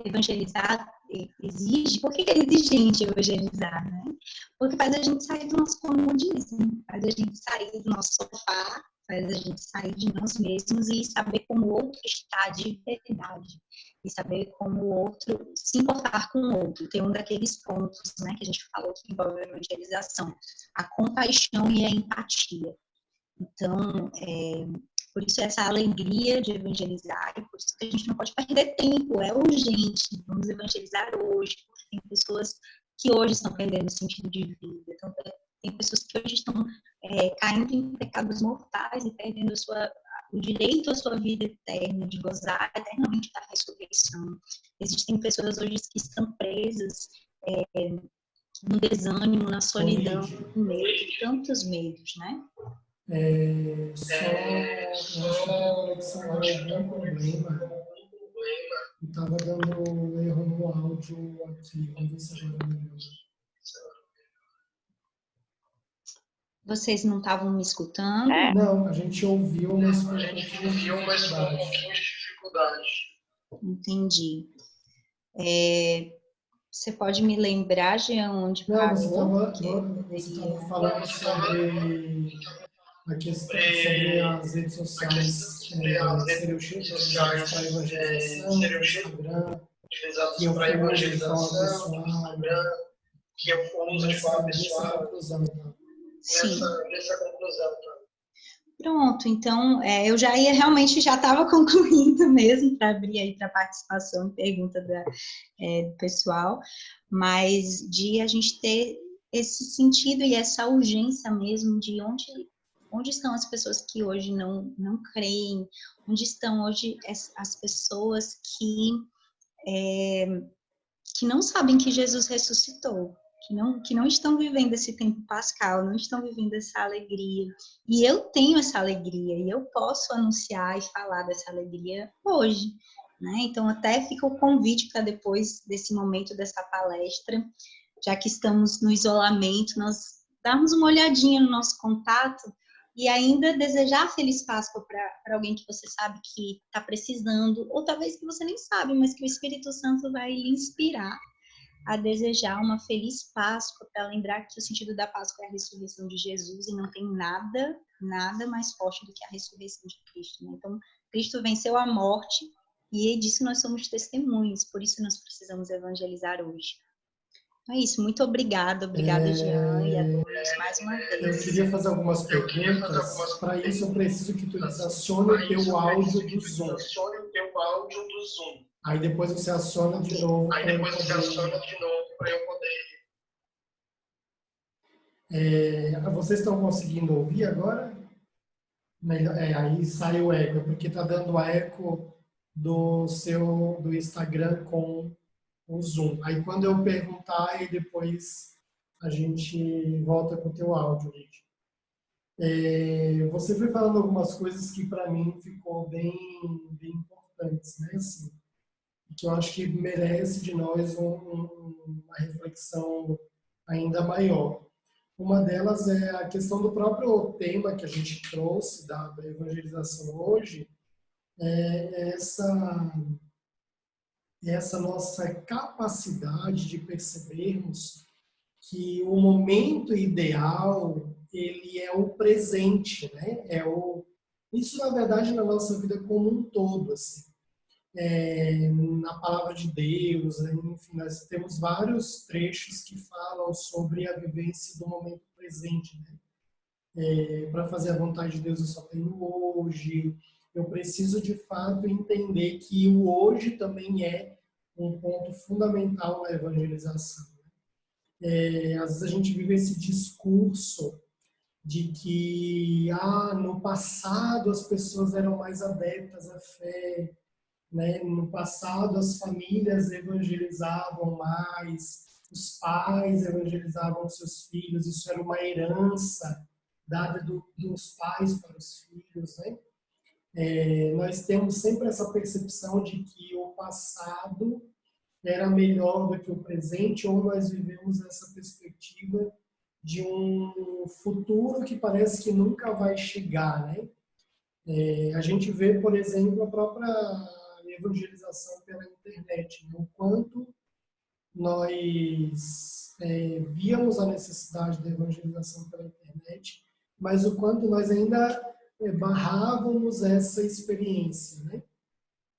Speaker 3: evangelizar exige, por que é exigente evangelizar, né? Porque faz a gente sair do nosso comodismo, faz a gente sair do nosso sofá, faz a gente sair de nós mesmos e saber como o outro está de verdade, e saber como o outro, se importar com o outro. Tem um daqueles pontos, né, que a gente falou que envolve a evangelização, a compaixão e a empatia. Então, por isso essa alegria de evangelizar, e por isso que a gente não pode perder tempo, é urgente, vamos evangelizar hoje, porque tem pessoas que hoje estão perdendo o sentido de vida, então, tem pessoas que hoje estão caindo em pecados mortais e perdendo o direito à sua vida eterna, de gozar eternamente da ressurreição. Existem pessoas hoje que estão presas no desânimo, na solidão, no medo de tantos medos, né?
Speaker 1: Eu acho que a conexão deu algum problema. Estava dando erro no áudio aqui. Vamos ver se agora melhorou.
Speaker 3: Vocês não estavam me escutando?
Speaker 1: Não, a gente ouviu, mas com um pouquinho de dificuldade.
Speaker 3: Entendi. Você pode me lembrar, Jean, onde
Speaker 1: parou? Você estava falando sobre a questão sobre as redes sociais serem utilizadas para evangelização, Instagram, que eu fui hoje de forma pessoal.
Speaker 4: que eu uso de forma pessoal
Speaker 1: nessa conclusão, então.
Speaker 4: nessa conclusão. Então.
Speaker 3: Pronto, então eu já ia realmente, já estava concluindo mesmo para abrir aí para participação e pergunta do pessoal, mas de a gente ter esse sentido e essa urgência mesmo de onde estão as pessoas que hoje não creem, onde estão hoje as pessoas que não sabem que Jesus ressuscitou, que não estão vivendo esse tempo pascal, não estão vivendo essa alegria. E eu tenho essa alegria, e eu posso anunciar e falar dessa alegria hoje, né? Então, até fica o convite para depois desse momento, dessa palestra, já que estamos no isolamento, nós darmos uma olhadinha no nosso contato e ainda desejar Feliz Páscoa para alguém que você sabe que está precisando, ou talvez que você nem sabe, mas que o Espírito Santo vai lhe inspirar a desejar uma feliz Páscoa, para lembrar que o sentido da Páscoa é a ressurreição de Jesus e não tem nada mais forte do que a ressurreição de Cristo, né? Então, Cristo venceu a morte e disso nós somos testemunhas, por isso nós precisamos evangelizar hoje. É isso, muito obrigada, Jean, e a todos mais uma vez.
Speaker 1: Eu queria fazer algumas perguntas, para isso eu preciso que tu desacione o teu áudio do Zoom. Aí depois você aciona de novo para eu poder... Vocês estão conseguindo ouvir agora? Aí sai o eco, porque está dando eco do Instagram com o Zoom. Aí quando eu perguntar, aí depois a gente volta com o teu áudio, gente. Você foi falando algumas coisas que para mim ficou bem importantes, né? Assim, que eu acho que merece de nós uma reflexão ainda maior. Uma delas é a questão do próprio tema que a gente trouxe da evangelização hoje, essa nossa capacidade de percebermos que o momento ideal ele é o presente, né? Isso na verdade na nossa vida como um todo, assim. Na palavra de Deus, enfim, nós temos vários trechos que falam sobre a vivência do momento presente, né? Para fazer a vontade de Deus eu só tenho hoje. Eu preciso de fato entender que o hoje também é um ponto fundamental na evangelização. Às vezes a gente vive esse discurso de que no passado as pessoas eram mais adeptas à fé, né? No passado as famílias evangelizavam mais, os pais evangelizavam seus filhos, isso era uma herança dada dos pais para os filhos, né? Nós temos sempre essa percepção de que o passado era melhor do que o presente, ou nós vivemos essa perspectiva de um futuro que parece que nunca vai chegar, né? A gente vê, por exemplo, a própria evangelização pela internet, né? O quanto nós víamos a necessidade da evangelização pela internet, mas o quanto nós ainda barrávamos essa experiência, né?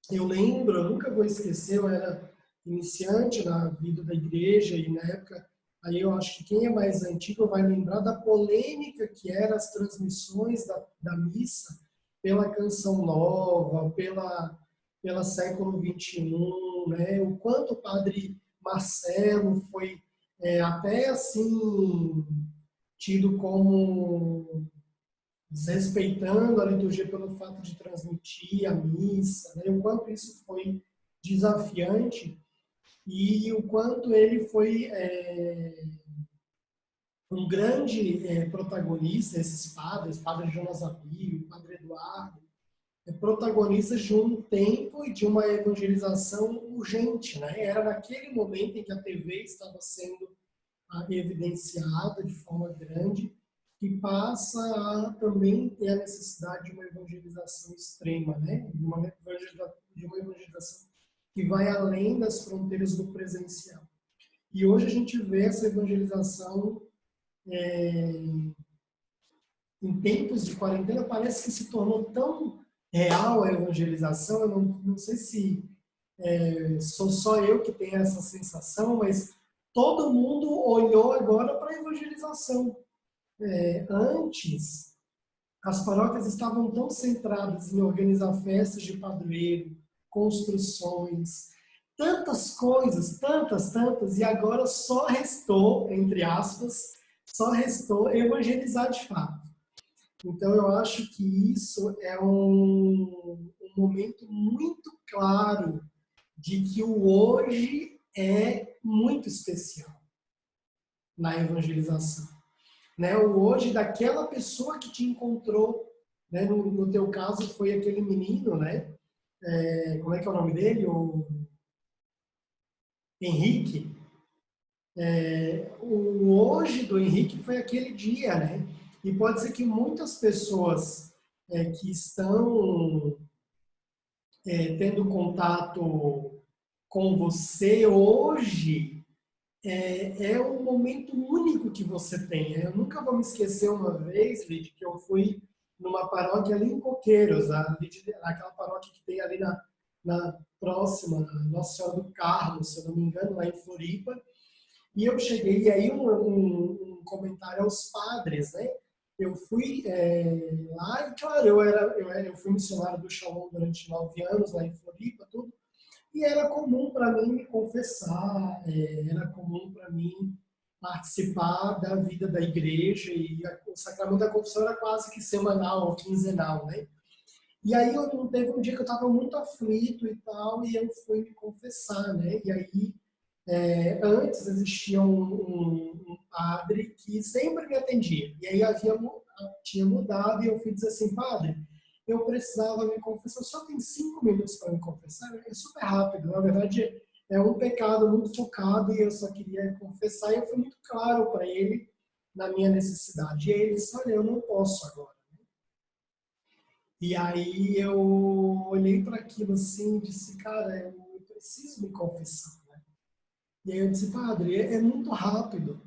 Speaker 1: Eu lembro, eu nunca vou esquecer, eu era iniciante na vida da igreja e na época, aí eu acho que quem é mais antigo vai lembrar da polêmica que eram as transmissões da missa pela Canção Nova, pela Século XXI, né? O quanto o padre Marcelo foi até assim tido como desrespeitando a liturgia pelo fato de transmitir a missa, né? O quanto isso foi desafiante e o quanto ele foi um grande protagonista, esses padres, Padre Jonas Abílio, Padre Eduardo, protagonistas de um tempo e de uma evangelização urgente, né? Era naquele momento em que a TV estava sendo evidenciada de forma grande, que passa a também ter a necessidade de uma evangelização extrema, né? De uma evangelização que vai além das fronteiras do presencial. E hoje a gente vê essa evangelização em tempos de quarentena, parece que se tornou tão real a evangelização. Eu não sei se sou só eu que tenho essa sensação, mas todo mundo olhou agora para a evangelização. Antes, as paróquias estavam tão centradas em organizar festas de padroeiro, construções, tantas coisas, tantas, e agora só restou, entre aspas, só restou evangelizar de fato. Então, eu acho que isso é um momento muito claro de que o hoje é muito especial na evangelização. Né? O hoje daquela pessoa que te encontrou, né? No teu caso foi aquele menino, né? Como é que é o nome dele? O Henrique. O hoje do Henrique foi aquele dia, né? E pode ser que muitas pessoas que estão tendo contato com você hoje é um momento único que você tem. Eu nunca vou me esquecer uma vez, Lídia, que eu fui numa paróquia ali em Coqueiros, aquela paróquia que tem ali na próxima, Nossa Senhora do Carmo, se eu não me engano, lá em Floripa. E eu cheguei, e aí um comentário aos padres, né? Eu fui lá, e claro, eu fui missionário do Shalom durante 9 anos, lá em Floripa, tudo. E era comum para mim me confessar, era comum para mim participar da vida da igreja, e o sacramento da confissão era quase que semanal ou quinzenal, né? E aí teve um dia que eu estava muito aflito e tal, e eu fui me confessar, né? E aí, antes existia um padre que sempre me atendia, e aí tinha mudado, e eu fui dizer assim: padre, eu precisava me confessar. Só tem 5 minutos para me confessar. É super rápido. Na verdade, é um pecado muito focado e eu só queria confessar. E eu fui muito claro para ele na minha necessidade. E ele disse: olha, eu não posso agora. E aí eu olhei para aquilo assim e disse: cara, eu preciso me confessar. Né? E aí eu disse: padre, é muito rápido.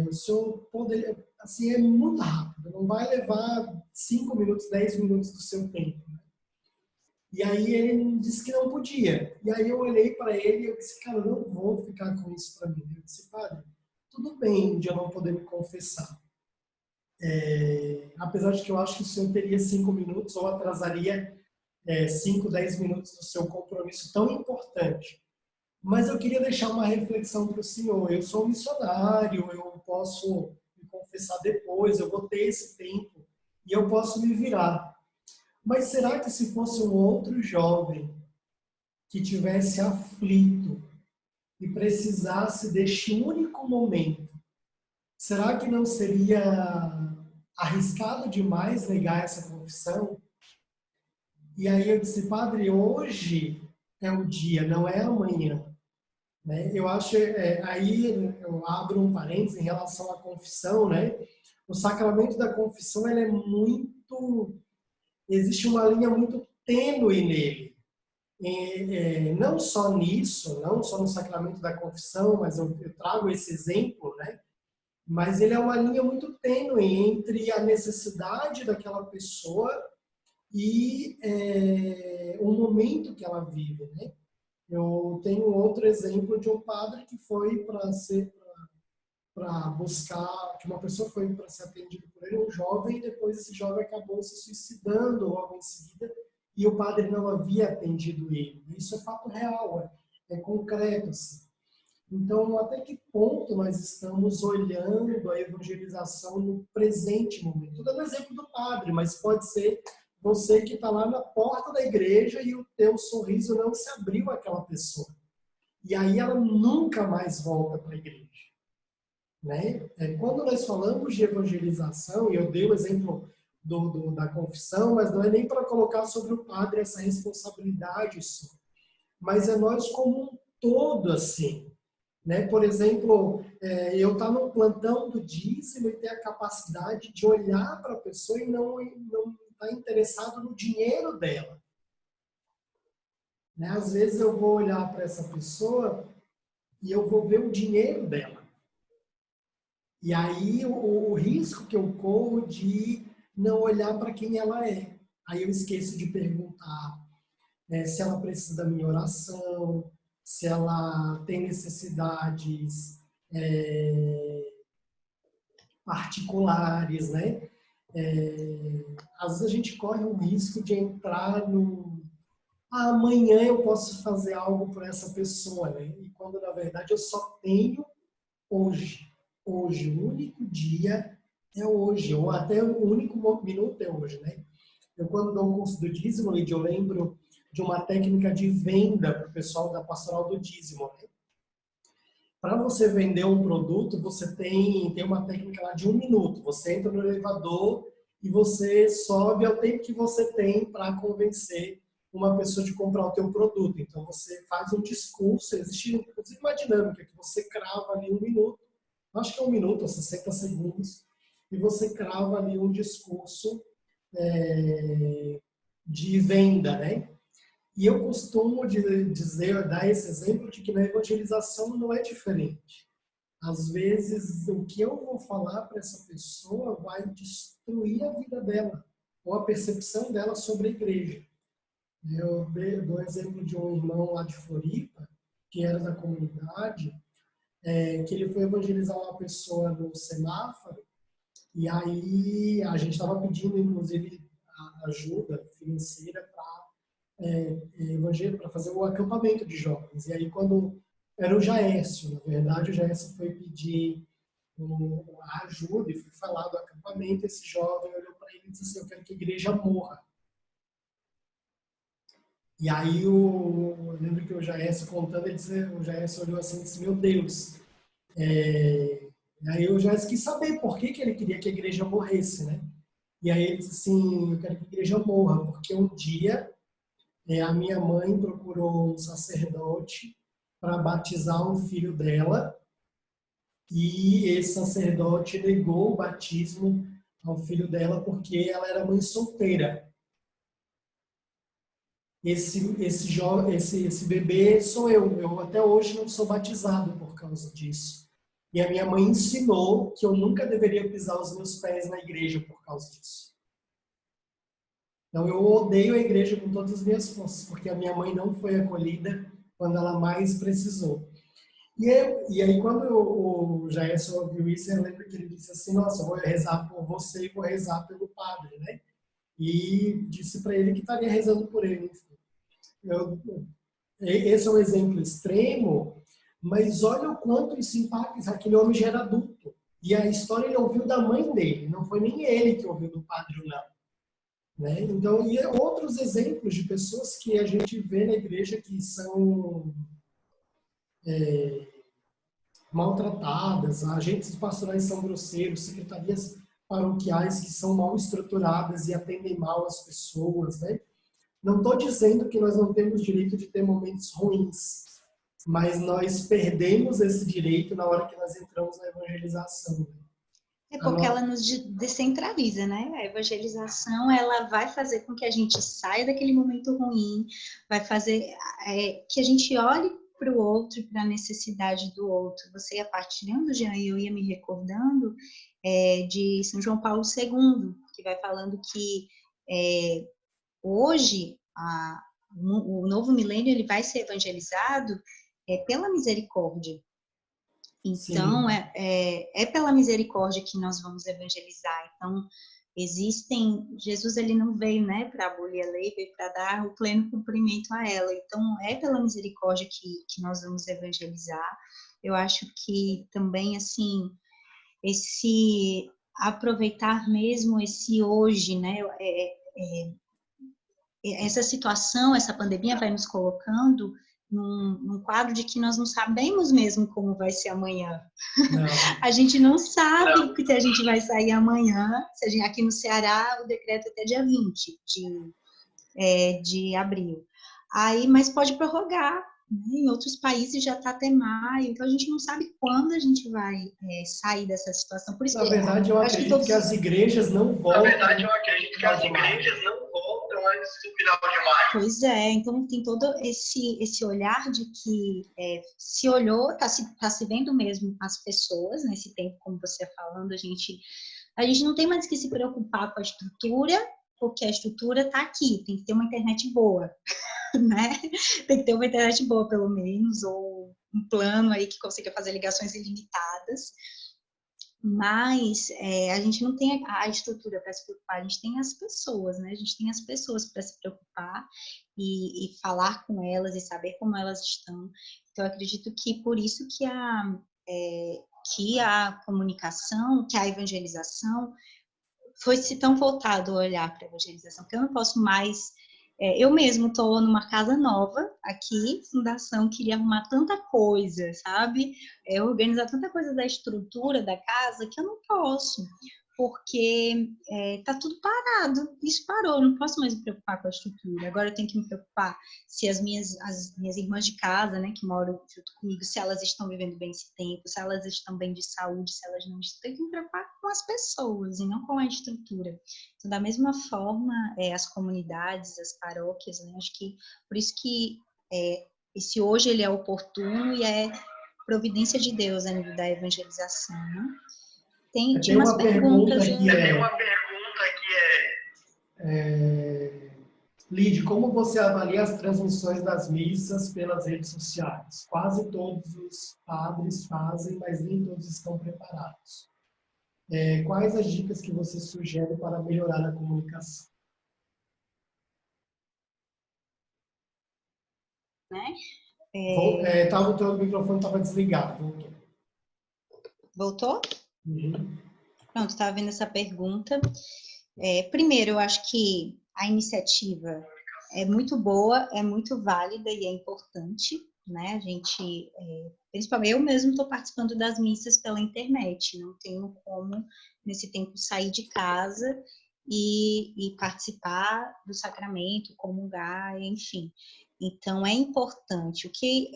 Speaker 1: O senhor poderia, assim, é muito rápido, não vai levar 5 minutos, 10 minutos do seu tempo. Né? E aí ele disse que não podia. E aí eu olhei para ele e eu disse: cara, eu não vou ficar com isso para mim. Eu disse: padre, tudo bem de eu não poder me confessar. Apesar de que eu acho que o senhor teria 5 minutos ou atrasaria 5, 10 minutos do seu compromisso tão importante. Mas eu queria deixar uma reflexão para o senhor. Eu sou missionário, eu posso me confessar depois, eu vou ter esse tempo e eu posso me virar. Mas será que se fosse um outro jovem que tivesse aflito e precisasse deste único momento, será que não seria arriscado demais negar essa confissão? E aí eu disse: padre, hoje é o dia, não é amanhã. Né? Eu acho, aí eu abro um parênteses em relação à confissão, né? O sacramento da confissão, ele é muito, existe uma linha muito tênue nele. Não só nisso, não só no sacramento da confissão, mas eu trago esse exemplo, né? Mas ele é uma linha muito tênue entre a necessidade daquela pessoa e o momento que ela vive, né? Eu tenho outro exemplo de um padre que foi para buscar, que uma pessoa foi para ser atendida por ele, um jovem, e depois esse jovem acabou se suicidando logo em seguida, e o padre não havia atendido ele. Isso é fato real, é concreto. Assim. Então, até que ponto nós estamos olhando a evangelização no presente momento? Estou dando exemplo do padre, mas pode ser você que está lá na porta da igreja e o teu sorriso não se abriu àquela pessoa. E aí ela nunca mais volta para a igreja. Né? Quando nós falamos de evangelização, e eu dei o exemplo da confissão, mas não é nem para colocar sobre o padre essa responsabilidade só. Mas é nós como um todo, assim. Né? Por exemplo, eu estar no plantão do dízimo e ter a capacidade de olhar para a pessoa e não estar interessado no dinheiro dela. Né? Às vezes eu vou olhar para essa pessoa e eu vou ver o dinheiro dela. E aí o risco que eu corro de não olhar para quem ela é. Aí eu esqueço de perguntar se ela precisa da minha oração, se ela tem necessidades particulares, né? Às vezes a gente corre o risco de entrar no amanhã eu posso fazer algo por essa pessoa, né? E quando na verdade eu só tenho hoje. Hoje, o único dia é hoje, ou até o único minuto é hoje, né? Eu quando dou o curso do dízimo, eu lembro de uma técnica de venda para o pessoal da pastoral do dízimo, né? Para você vender um produto, você tem uma técnica lá de 1 minuto. Você entra no elevador e você sobe ao tempo que você tem para convencer uma pessoa de comprar o teu produto. Então, você faz um discurso, existe inclusive uma dinâmica que você crava ali 1 minuto, acho que é 1 minuto ou 60 segundos, e você crava ali um discurso de venda, né? E eu costumo dizer, dar esse exemplo de que na evangelização não é diferente. Às vezes, o que eu vou falar para essa pessoa vai destruir a vida dela, ou a percepção dela sobre a igreja. Eu dou o exemplo de um irmão lá de Floripa, que era da comunidade, que ele foi evangelizar uma pessoa no semáforo, e aí a gente estava pedindo, inclusive, ajuda financeira para fazer o acampamento de jovens. E aí, quando era o Jaécio, na verdade, o Jaécio foi pedir a ajuda e foi falar do acampamento. Esse jovem olhou para ele e disse assim: eu quero que a igreja morra. E aí, eu lembro que o Jaécio contando, o Jaécio olhou assim e disse: meu Deus. E aí o Jaécio quis saber por que ele queria que a igreja morresse, né? E aí ele disse assim: eu quero que a igreja morra, porque um dia a minha mãe procurou um sacerdote para batizar um filho dela e esse sacerdote negou o batismo ao filho dela porque ela era mãe solteira. Esse bebê sou eu. Eu até hoje não sou batizado por causa disso. E a minha mãe ensinou que eu nunca deveria pisar os meus pés na igreja por causa disso. Então, eu odeio a igreja com todas as minhas forças, porque a minha mãe não foi acolhida quando ela mais precisou. E aí quando o Jairson ouviu isso, eu lembro que ele disse assim: nossa, eu vou rezar por você e vou rezar pelo padre, né? E disse para ele que estaria rezando por ele. Esse é um exemplo extremo, mas olha o quanto isso impacta. Aquele homem já era adulto. E a história ele ouviu da mãe dele, não foi nem ele que ouviu do padre, não. Né? Então, e outros exemplos de pessoas que a gente vê na igreja que são maltratadas, agentes pastorais são grosseiros, secretarias paroquiais que são mal estruturadas e atendem mal as pessoas. Né? Não estou dizendo que nós não temos direito de ter momentos ruins, mas nós perdemos esse direito na hora que nós entramos na evangelização.
Speaker 3: É porque ela nos descentraliza, né? A evangelização, ela vai fazer com que a gente saia daquele momento ruim, vai fazer que a gente olhe para o outro, para a necessidade do outro. Você ia partilhando, Jean, e eu ia me recordando de São João Paulo II, que vai falando que hoje o novo milênio ele vai ser evangelizado pela misericórdia. Então, é pela misericórdia que nós vamos evangelizar. Então, Jesus ele não veio, né, para abolir a lei, veio para dar o pleno cumprimento a ela. Então, é pela misericórdia que nós vamos evangelizar. Eu acho que também, assim, esse aproveitar mesmo esse hoje, né, essa situação, essa pandemia vai nos colocando num quadro de que nós não sabemos mesmo como vai ser amanhã. Não. A gente não sabe se a gente vai sair amanhã. Aqui no Ceará, o decreto é até dia 20 de abril. Mas pode prorrogar. Né? Em outros países já está até maio. Então, a gente não sabe quando a gente vai sair dessa situação. Por isso
Speaker 1: Na verdade, eu acredito que as igrejas não voltam.
Speaker 4: Na verdade, eu acredito que as igrejas não voltam antes do final de maio.
Speaker 3: Pois é, então tem todo esse olhar de que se olhou, tá se vendo mesmo as pessoas nesse tempo, como você ia falando, a gente não tem mais que se preocupar com a estrutura, porque a estrutura está aqui, tem que ter uma internet boa. né? Tem que ter uma internet boa, pelo menos, ou um plano aí que consiga fazer ligações ilimitadas. Mas a gente não tem a estrutura para se preocupar, a gente tem as pessoas, né? A gente tem as pessoas para se preocupar e falar com elas e saber como elas estão. Então, eu acredito que por isso que a comunicação, que a evangelização foi-se tão voltado a olhar para a evangelização, porque eu não posso mais... eu mesmo estou numa casa nova aqui, fundação, queria arrumar tanta coisa, sabe? Organizar tanta coisa da estrutura da casa que eu não posso, porque tá tudo parado, isso parou, eu não posso mais me preocupar com a estrutura. Agora eu tenho que me preocupar se as minhas irmãs de casa, né, que moram junto comigo, se elas estão vivendo bem esse tempo, se elas estão bem de saúde, se elas não estão, tenho que me preocupar com as pessoas e não com a estrutura. Então, da mesma forma, as comunidades, as paróquias, né, acho que por isso que esse hoje ele é oportuno e é providência de Deus a nível da evangelização, né? Tem umas perguntas.
Speaker 4: Tem uma pergunta que
Speaker 1: Lide, como você avalia as transmissões das missas pelas redes sociais? Quase todos os padres fazem, mas nem todos estão preparados. Quais as dicas que você sugere para melhorar a comunicação?
Speaker 3: Né?
Speaker 1: O teu microfone estava desligado.
Speaker 3: Voltou?
Speaker 1: Uhum.
Speaker 3: Pronto, estava vendo essa pergunta. Primeiro, eu acho que a iniciativa é muito boa, é muito válida e é importante, né? A gente, principalmente eu mesmo estou participando das missas pela internet, não tenho como, nesse tempo, sair de casa e participar do sacramento, comungar, enfim. Então, é importante. O que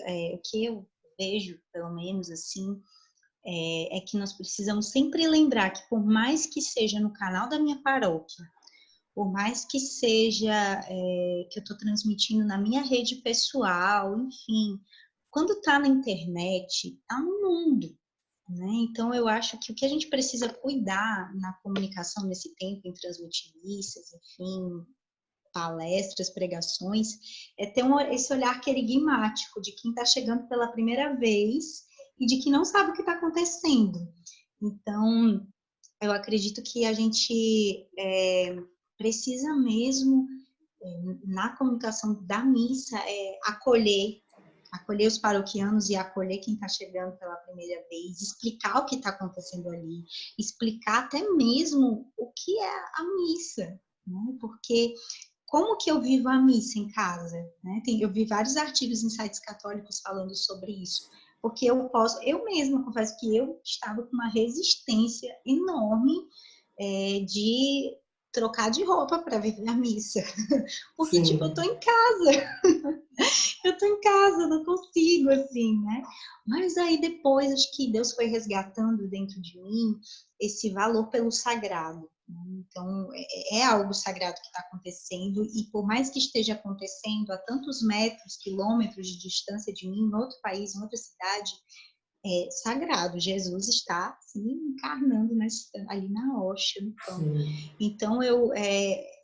Speaker 3: eu vejo, pelo menos assim, é que nós precisamos sempre lembrar que, por mais que seja no canal da minha paróquia, por mais que seja que eu estou transmitindo na minha rede pessoal, enfim, quando está na internet, está no mundo, né? Então, eu acho que o que a gente precisa cuidar na comunicação nesse tempo, em transmitir missas, enfim, palestras, pregações, é ter esse olhar querigmático de quem está chegando pela primeira vez e de quem não sabe o que está acontecendo. Então, eu acredito que a gente precisa mesmo, na comunicação da missa, acolher os paroquianos e acolher quem está chegando pela primeira vez, explicar o que está acontecendo ali, explicar até mesmo o que é a missa, né? Porque como que eu vivo a missa em casa, né? Eu vi vários artigos em sites católicos falando sobre isso, porque eu mesma confesso que eu estava com uma resistência enorme de trocar de roupa para viver a missa, porque
Speaker 1: Sim.
Speaker 3: tipo, eu tô em casa, não consigo, assim, né? Mas aí depois, acho que Deus foi resgatando dentro de mim esse valor pelo sagrado. Então, é algo sagrado que está acontecendo, e por mais que esteja acontecendo a tantos metros, quilômetros de distância de mim, em outro país, em outra cidade, é sagrado. Jesus está se encarnando ali na hóstia, no pão. Então,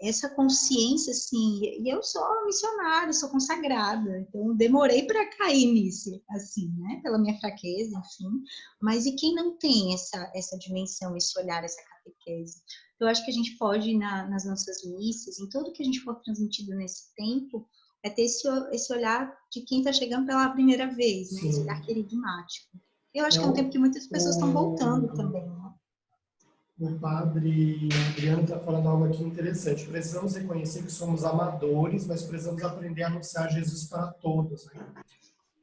Speaker 3: essa consciência, assim, e eu sou missionária, sou consagrada, então demorei para cair nisso, assim, né, pela minha fraqueza, enfim. Mas e quem não tem essa dimensão, esse olhar, essa catequese? Eu acho que a gente pode, nas nossas missas, em tudo que a gente for transmitido nesse tempo, ter esse olhar de quem está chegando pela primeira vez, né? Esse olhar querigmático. Eu acho que é um tempo que muitas pessoas estão voltando também, né?
Speaker 1: O padre Adriano está falando algo aqui interessante. Precisamos reconhecer que somos amadores, mas precisamos aprender a anunciar Jesus para todos, né?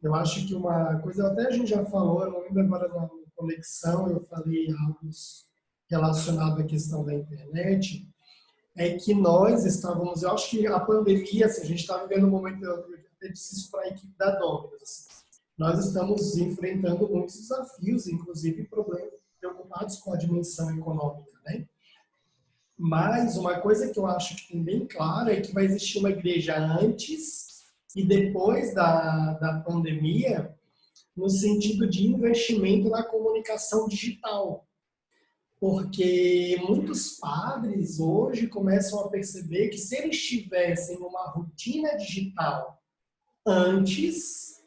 Speaker 1: Eu acho que uma coisa, até a gente já falou, eu não lembro agora na conexão, eu falei algo relacionado à questão da internet, é que nós estávamos, eu acho que a pandemia, assim, a gente está vivendo um momento, eu até disse isso para a equipe da Dominus, assim, nós estamos enfrentando muitos desafios, inclusive problemas preocupados com a dimensão econômica, né? Mas uma coisa que eu acho que tem bem claro é que vai existir uma igreja antes e depois da pandemia, no sentido de investimento na comunicação digital. Porque muitos padres hoje começam a perceber que se eles tivessem uma rotina digital antes,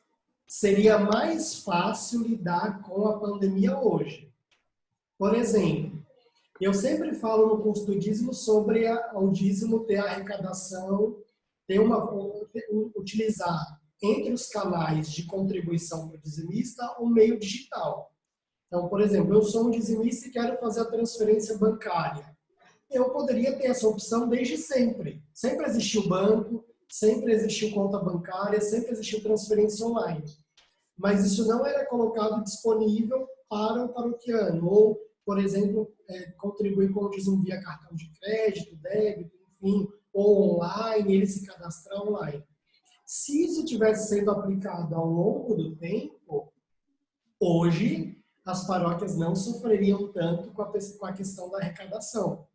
Speaker 1: seria mais fácil lidar com a pandemia hoje. Por exemplo, eu sempre falo no curso do dízimo sobre o dízimo ter arrecadação, utilizar entre os canais de contribuição para o dizimista o meio digital. Então, por exemplo, eu sou um dizimista e quero fazer a transferência bancária. Eu poderia ter essa opção desde sempre. Sempre existiu banco, sempre existiu conta bancária, sempre existiu transferência online. Mas isso não era colocado disponível para o paroquiano. Ou, por exemplo, contribuir com o dízimo via cartão de crédito, débito, enfim, ou online, ele se cadastrar online. Se isso tivesse sendo aplicado ao longo do tempo, hoje as paróquias não sofreriam tanto com a questão da arrecadação.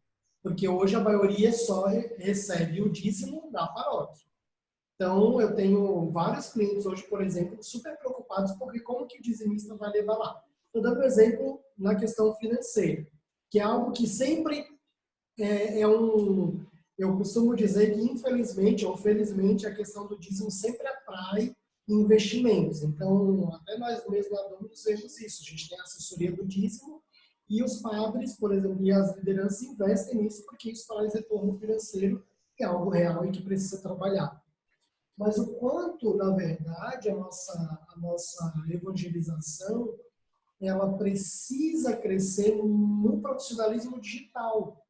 Speaker 1: Porque hoje a maioria só recebe o dízimo da paróquia. Então, eu tenho vários clientes hoje, por exemplo, super preocupados porque como que o dizimista vai levar lá. Estou dando um exemplo na questão financeira, que é algo que sempre eu costumo dizer que, infelizmente ou felizmente, a questão do dízimo sempre atrai investimentos. Então, até nós mesmos na Dominus vemos isso. A gente tem a assessoria do dízimo e os padres, por exemplo, e as lideranças investem nisso porque isso traz retorno financeiro, que é algo real e que precisa trabalhar. Mas o quanto, na verdade, a nossa evangelização ela precisa crescer no profissionalismo digital.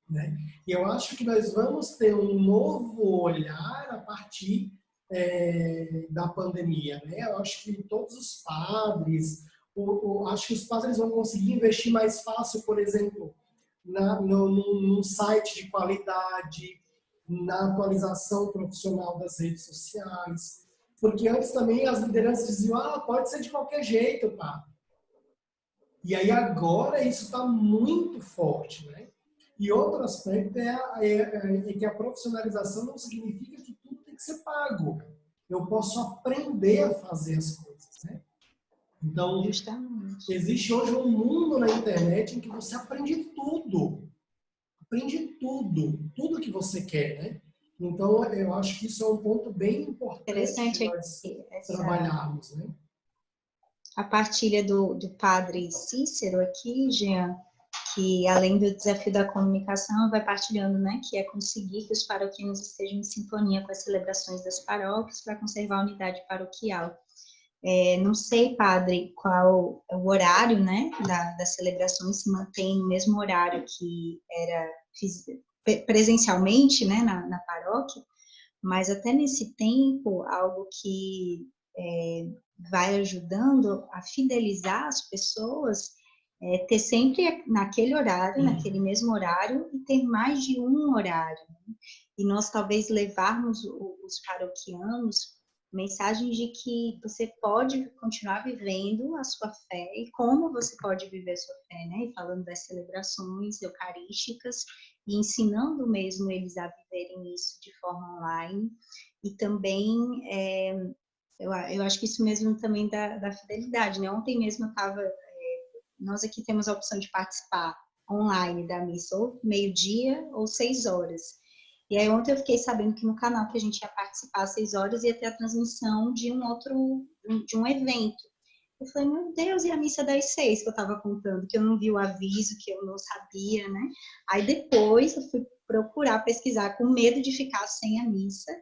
Speaker 1: Né? E eu acho que nós vamos ter um novo olhar a partir da pandemia. Né? Eu acho que todos os padres, acho que os padres vão conseguir investir mais fácil, por exemplo, num site de qualidade, na atualização profissional das redes sociais. Porque antes também as lideranças diziam, pode ser de qualquer jeito, pá. E aí agora isso está muito forte, né? E outro aspecto é que a profissionalização não significa que tudo tem que ser pago. Eu posso aprender a fazer as coisas, né? Então, justamente, existe hoje um mundo na internet em que você aprende tudo. Aprende tudo que você quer, né? Então, eu acho que isso é um ponto bem importante de nós trabalharmos, né?
Speaker 3: A partilha do padre Cícero aqui, Jean, que além do desafio da comunicação, vai partilhando, né, que é conseguir que os paroquianos estejam em sintonia com as celebrações das paróquias para conservar a unidade paroquial. Não sei, padre, qual é o horário, né, das celebrações, se mantém no mesmo horário que era presencialmente, né, na paróquia, mas até nesse tempo, algo que vai ajudando a fidelizar as pessoas, ter sempre naquele horário, naquele mesmo horário, e ter mais de um horário. Né? E nós talvez levarmos os paroquianos mensagens de que você pode continuar vivendo a sua fé e como você pode viver a sua fé, né? E falando das celebrações eucarísticas e ensinando mesmo eles a viverem isso de forma online. E também, eu acho que isso mesmo também da fidelidade, né? Ontem mesmo eu estava, nós aqui temos a opção de participar online da missa, ou meio-dia ou 6 horas. E aí ontem eu fiquei sabendo que no canal que a gente ia participar às 6 horas ia ter a transmissão de um evento. Eu falei, meu Deus, e a missa das 6 que eu estava contando, que eu não vi o aviso, que eu não sabia, né? Aí depois eu fui procurar, pesquisar, com medo de ficar sem a missa,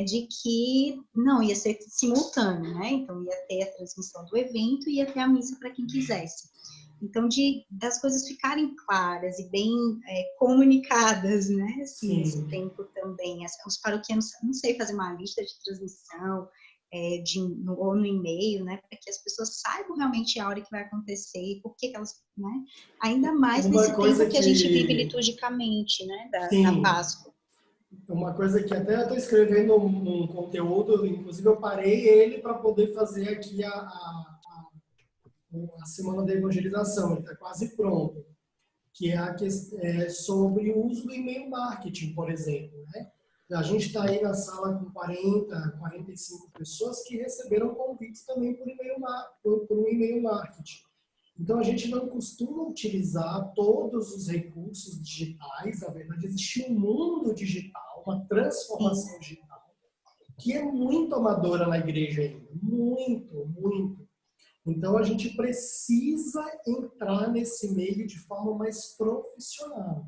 Speaker 3: de que não, ia ser simultâneo, né? Então ia ter a transmissão do evento e ia ter a missa para quem quisesse. Então, das coisas ficarem claras e bem comunicadas, né? Assim, nesse tempo também. Os paroquianos, não sei, fazer uma lista de transmissão ou no e-mail, né? Para que as pessoas saibam realmente a hora que vai acontecer e por que elas, né? Ainda mais nesse tempo que a gente vive liturgicamente, né? Da Páscoa.
Speaker 1: Uma coisa que até eu estou escrevendo um conteúdo, inclusive eu parei ele para poder fazer aqui a Semana da Evangelização, ele está quase pronto, que é sobre o uso do e-mail marketing, por exemplo. Né? A gente está aí na sala com 40, 45 pessoas que receberam convites também por um e-mail marketing. Então, a gente não costuma utilizar todos os recursos digitais, na verdade, existe um mundo digital, uma transformação digital, que é muito amadora na igreja ainda. Muito, muito. Então, a gente precisa entrar nesse meio de forma mais profissional,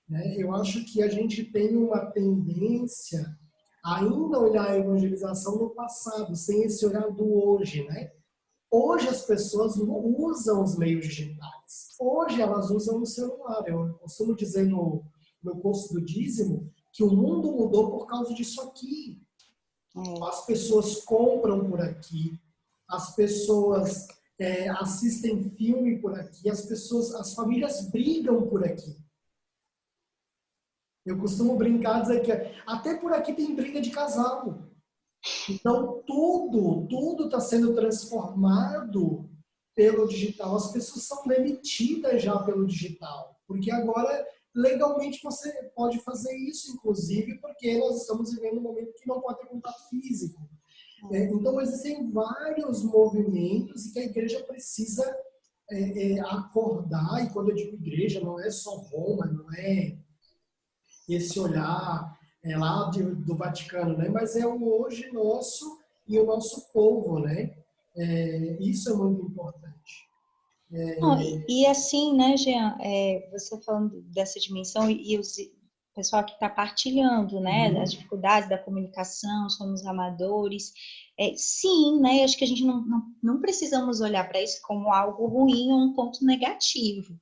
Speaker 1: né? Eu acho que a gente tem uma tendência a ainda olhar a evangelização no passado, sem esse olhar do hoje, né? Hoje as pessoas usam os meios digitais. Hoje elas usam o celular. Eu costumo dizer no curso do dízimo que o mundo mudou por causa disso aqui. As pessoas compram por aqui, as pessoas assistem filme por aqui, as famílias brigam por aqui. Eu costumo brincar, dizer que até por aqui tem briga de casal. Então, tudo está sendo transformado pelo digital. As pessoas são demitidas já pelo digital, porque agora, legalmente, você pode fazer isso, inclusive, porque nós estamos vivendo um momento que não pode ter contato físico. Então, existem vários movimentos e que a igreja precisa acordar, e quando eu digo igreja, não é só Roma, não é esse olhar lá do Vaticano, né? Mas é o hoje nosso e o nosso povo, né? Isso é muito importante.
Speaker 3: E assim, né, Jean, você falando dessa dimensão e o pessoal que está partilhando, né, das dificuldades da comunicação, somos amadores. Sim, né, acho que a gente não precisamos olhar para isso como algo ruim ou um ponto negativo.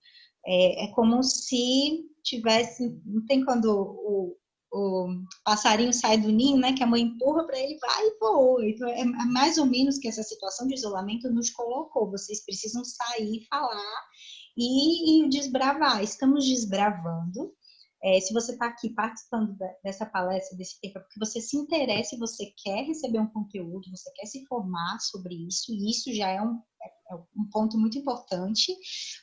Speaker 3: É como se tivesse, não tem quando o passarinho sai do ninho, né, que a mãe empurra para ele, vai e voa. Então, é mais ou menos que essa situação de isolamento nos colocou. Vocês precisam sair, falar e desbravar. Estamos desbravando. Se você está aqui participando dessa palestra, desse tempo, é porque você se interessa e você quer receber um conteúdo, você quer se formar sobre isso, e isso já é um ponto muito importante,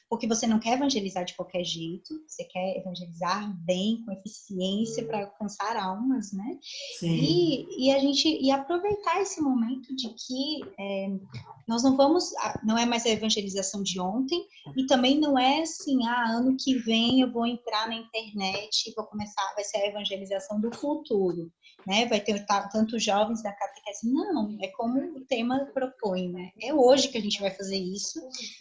Speaker 3: porque você não quer evangelizar de qualquer jeito, você quer evangelizar bem, com eficiência, para alcançar almas, né?
Speaker 1: Sim.
Speaker 3: E aproveitar esse momento de que nós não é mais a evangelização de ontem, e também não é assim, ano que vem eu vou entrar na internet e vai ser a evangelização do futuro, né? Vai ter tantos jovens da catequese. Não, é como o tema propõe, né? É hoje que a gente vai fazer isso,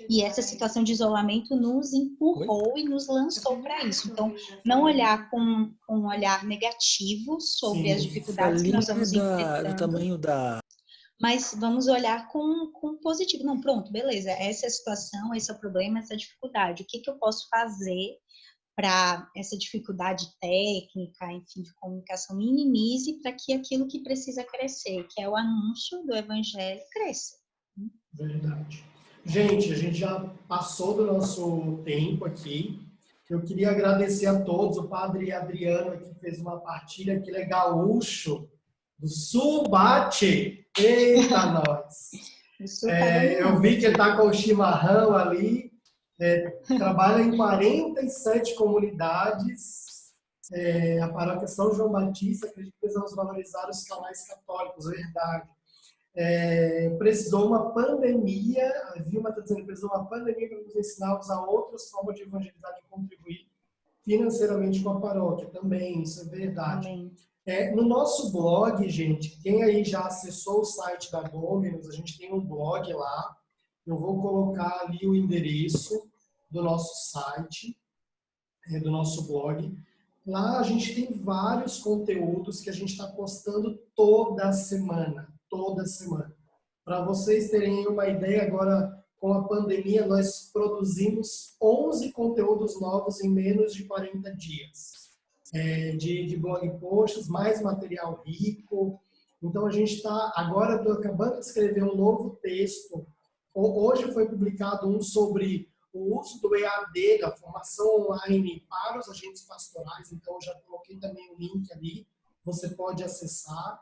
Speaker 3: e essa situação de isolamento nos empurrou e nos lançou para isso. Então, não olhar com um olhar negativo sobre as dificuldades que nós vamos enfrentando.
Speaker 5: Do tamanho da...
Speaker 3: Mas vamos olhar com positivo. Não, pronto, beleza. Essa é a situação, esse é o problema, essa é a dificuldade. O que eu posso fazer para essa dificuldade técnica, enfim, de comunicação minimize para que aquilo que precisa crescer, que é o anúncio do evangelho, cresça.
Speaker 1: Verdade. Gente, a gente já passou do nosso tempo aqui. Eu queria agradecer a todos. O padre Adriano aqui fez uma partilha, que legal, gaúcho, do Sul Bate. Eita, nós! Eu vi que ele está com o chimarrão ali. Trabalha em 47 comunidades. A paróquia São João Batista, acredito que precisamos valorizar os canais católicos, verdade. Precisou uma pandemia, a Vilma está dizendo que precisou uma pandemia para nos ensinar a usar outras formas de evangelizar e contribuir financeiramente com a paróquia. Também, isso é verdade. No nosso blog, gente, quem aí já acessou o site da Dominus, a gente tem um blog lá. Eu vou colocar ali o endereço do nosso site, do nosso blog. Lá a gente tem vários conteúdos que a gente está postando toda semana. Para vocês terem uma ideia, agora com a pandemia, nós produzimos 11 conteúdos novos em menos de 40 dias. De blog posts, mais material rico. Então a gente está, agora estou acabando de escrever um novo texto. Hoje foi publicado um sobre o uso do EAD, da formação online para os agentes pastorais. Então já coloquei também o link ali, você pode acessar.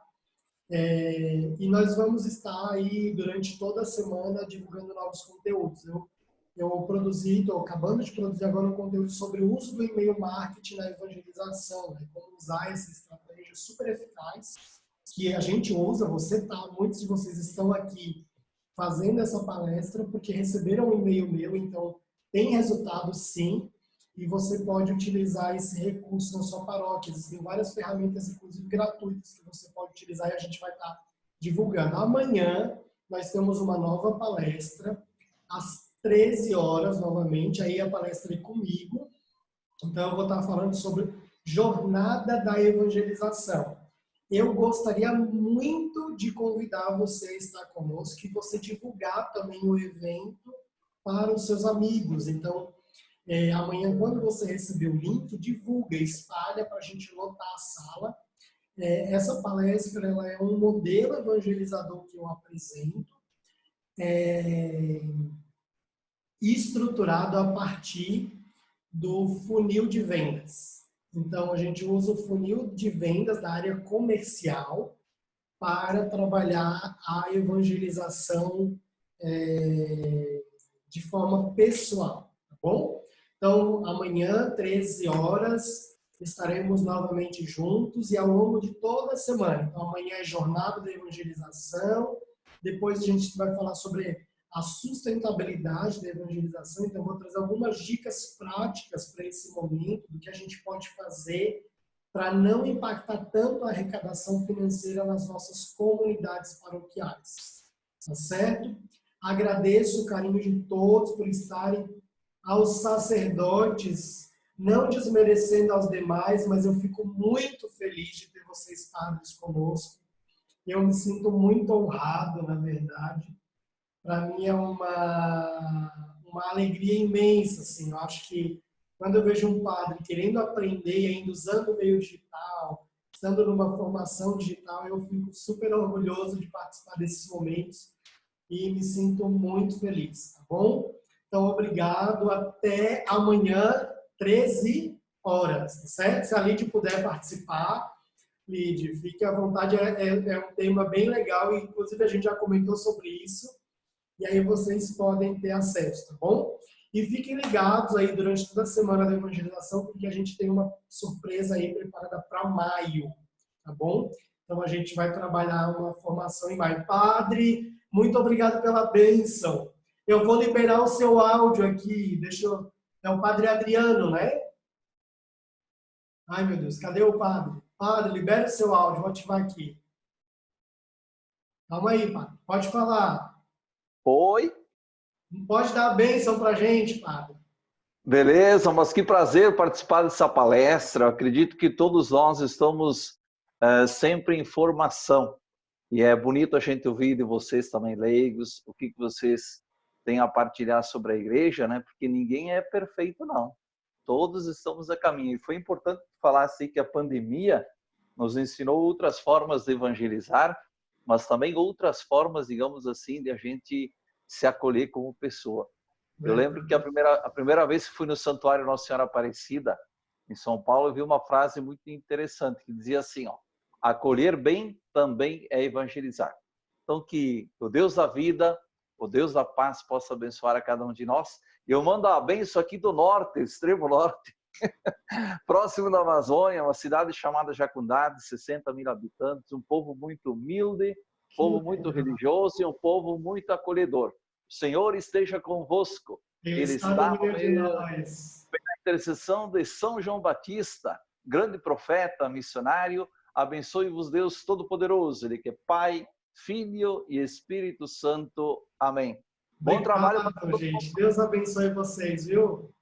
Speaker 1: E nós vamos estar aí durante toda a semana divulgando novos conteúdos. Eu estou acabando de produzir agora um conteúdo sobre o uso do e-mail marketing na evangelização, né? Como usar essa estratégia super eficaz que a gente usa, muitos de vocês estão aqui fazendo essa palestra porque receberam um e-mail meu, então tem resultado sim. e você pode utilizar esse recurso na sua paróquia. Existem várias ferramentas, inclusive gratuitas, que você pode utilizar e a gente vai estar divulgando. Amanhã nós temos uma nova palestra, às 13 horas novamente, aí a palestra é comigo. Então eu vou estar falando sobre jornada da evangelização. Eu gostaria muito de convidar você a estar conosco e você divulgar também o evento para os seus amigos. Então, amanhã, quando você receber o link, divulga, espalha para a gente lotar a sala. Essa palestra ela é um modelo evangelizador que eu apresento, estruturado a partir do funil de vendas. Então, a gente usa o funil de vendas da área comercial para trabalhar a evangelização de forma pessoal, tá bom? Então, amanhã, 13 horas, estaremos novamente juntos e ao longo de toda a semana. Então, amanhã é jornada da evangelização, depois a gente vai falar sobre a sustentabilidade da evangelização, então vou trazer algumas dicas práticas para esse momento, do que a gente pode fazer para não impactar tanto a arrecadação financeira nas nossas comunidades paroquiais. Tá certo? Agradeço o carinho de todos por estarem, aos sacerdotes, não desmerecendo aos demais, mas eu fico muito feliz de ter vocês padres conosco. Eu me sinto muito honrado, na verdade. Para mim é uma alegria imensa, assim. Eu acho que quando eu vejo um padre querendo aprender, ainda usando o meio digital, estando numa formação digital, eu fico super orgulhoso de participar desses momentos e me sinto muito feliz, tá bom? Então, obrigado. Até amanhã, 13 horas, tá certo? Se a Lídia puder participar, Lídia, fique à vontade. É um tema bem legal e, inclusive, a gente já comentou sobre isso. E aí vocês podem ter acesso, tá bom? E fiquem ligados aí durante toda a semana da evangelização, porque a gente tem uma surpresa aí preparada para maio, tá bom? Então a gente vai trabalhar uma formação em maio. Padre, muito obrigado pela bênção. Eu vou liberar o seu áudio aqui. É o Padre Adriano, né? Ai, meu Deus, cadê o padre? Padre, libera o seu áudio, vou ativar aqui. Calma aí, padre. Pode falar.
Speaker 5: Oi?
Speaker 1: Pode dar a bênção para a gente, padre.
Speaker 5: Beleza, mas que prazer participar dessa palestra. Eu acredito que todos nós estamos sempre em formação. E é bonito a gente ouvir de vocês também, leigos, o que vocês têm a partilhar sobre a igreja, né? Porque ninguém é perfeito, não. Todos estamos a caminho. E foi importante falar assim que a pandemia nos ensinou outras formas de evangelizar, mas também outras formas, digamos assim, de a gente se acolher como pessoa. Eu lembro que a primeira vez que fui no Santuário Nossa Senhora Aparecida, em São Paulo, eu vi uma frase muito interessante, que dizia assim, ó, acolher bem também é evangelizar. Então, que o Deus da vida, o Deus da paz possa abençoar a cada um de nós. Eu mando a bênção aqui do norte, extremo norte, próximo da Amazônia, uma cidade chamada Jacundá, de 60 mil habitantes, um povo muito humilde, povo muito religioso e um povo muito acolhedor. O Senhor esteja convosco. Ele está no meio de nós. Pela intercessão de São João Batista, grande profeta, missionário, abençoe-vos Deus Todo-Poderoso, Ele que é Pai, Filho e Espírito Santo. Amém. Bom trabalho,
Speaker 1: gente. Deus abençoe vocês, viu?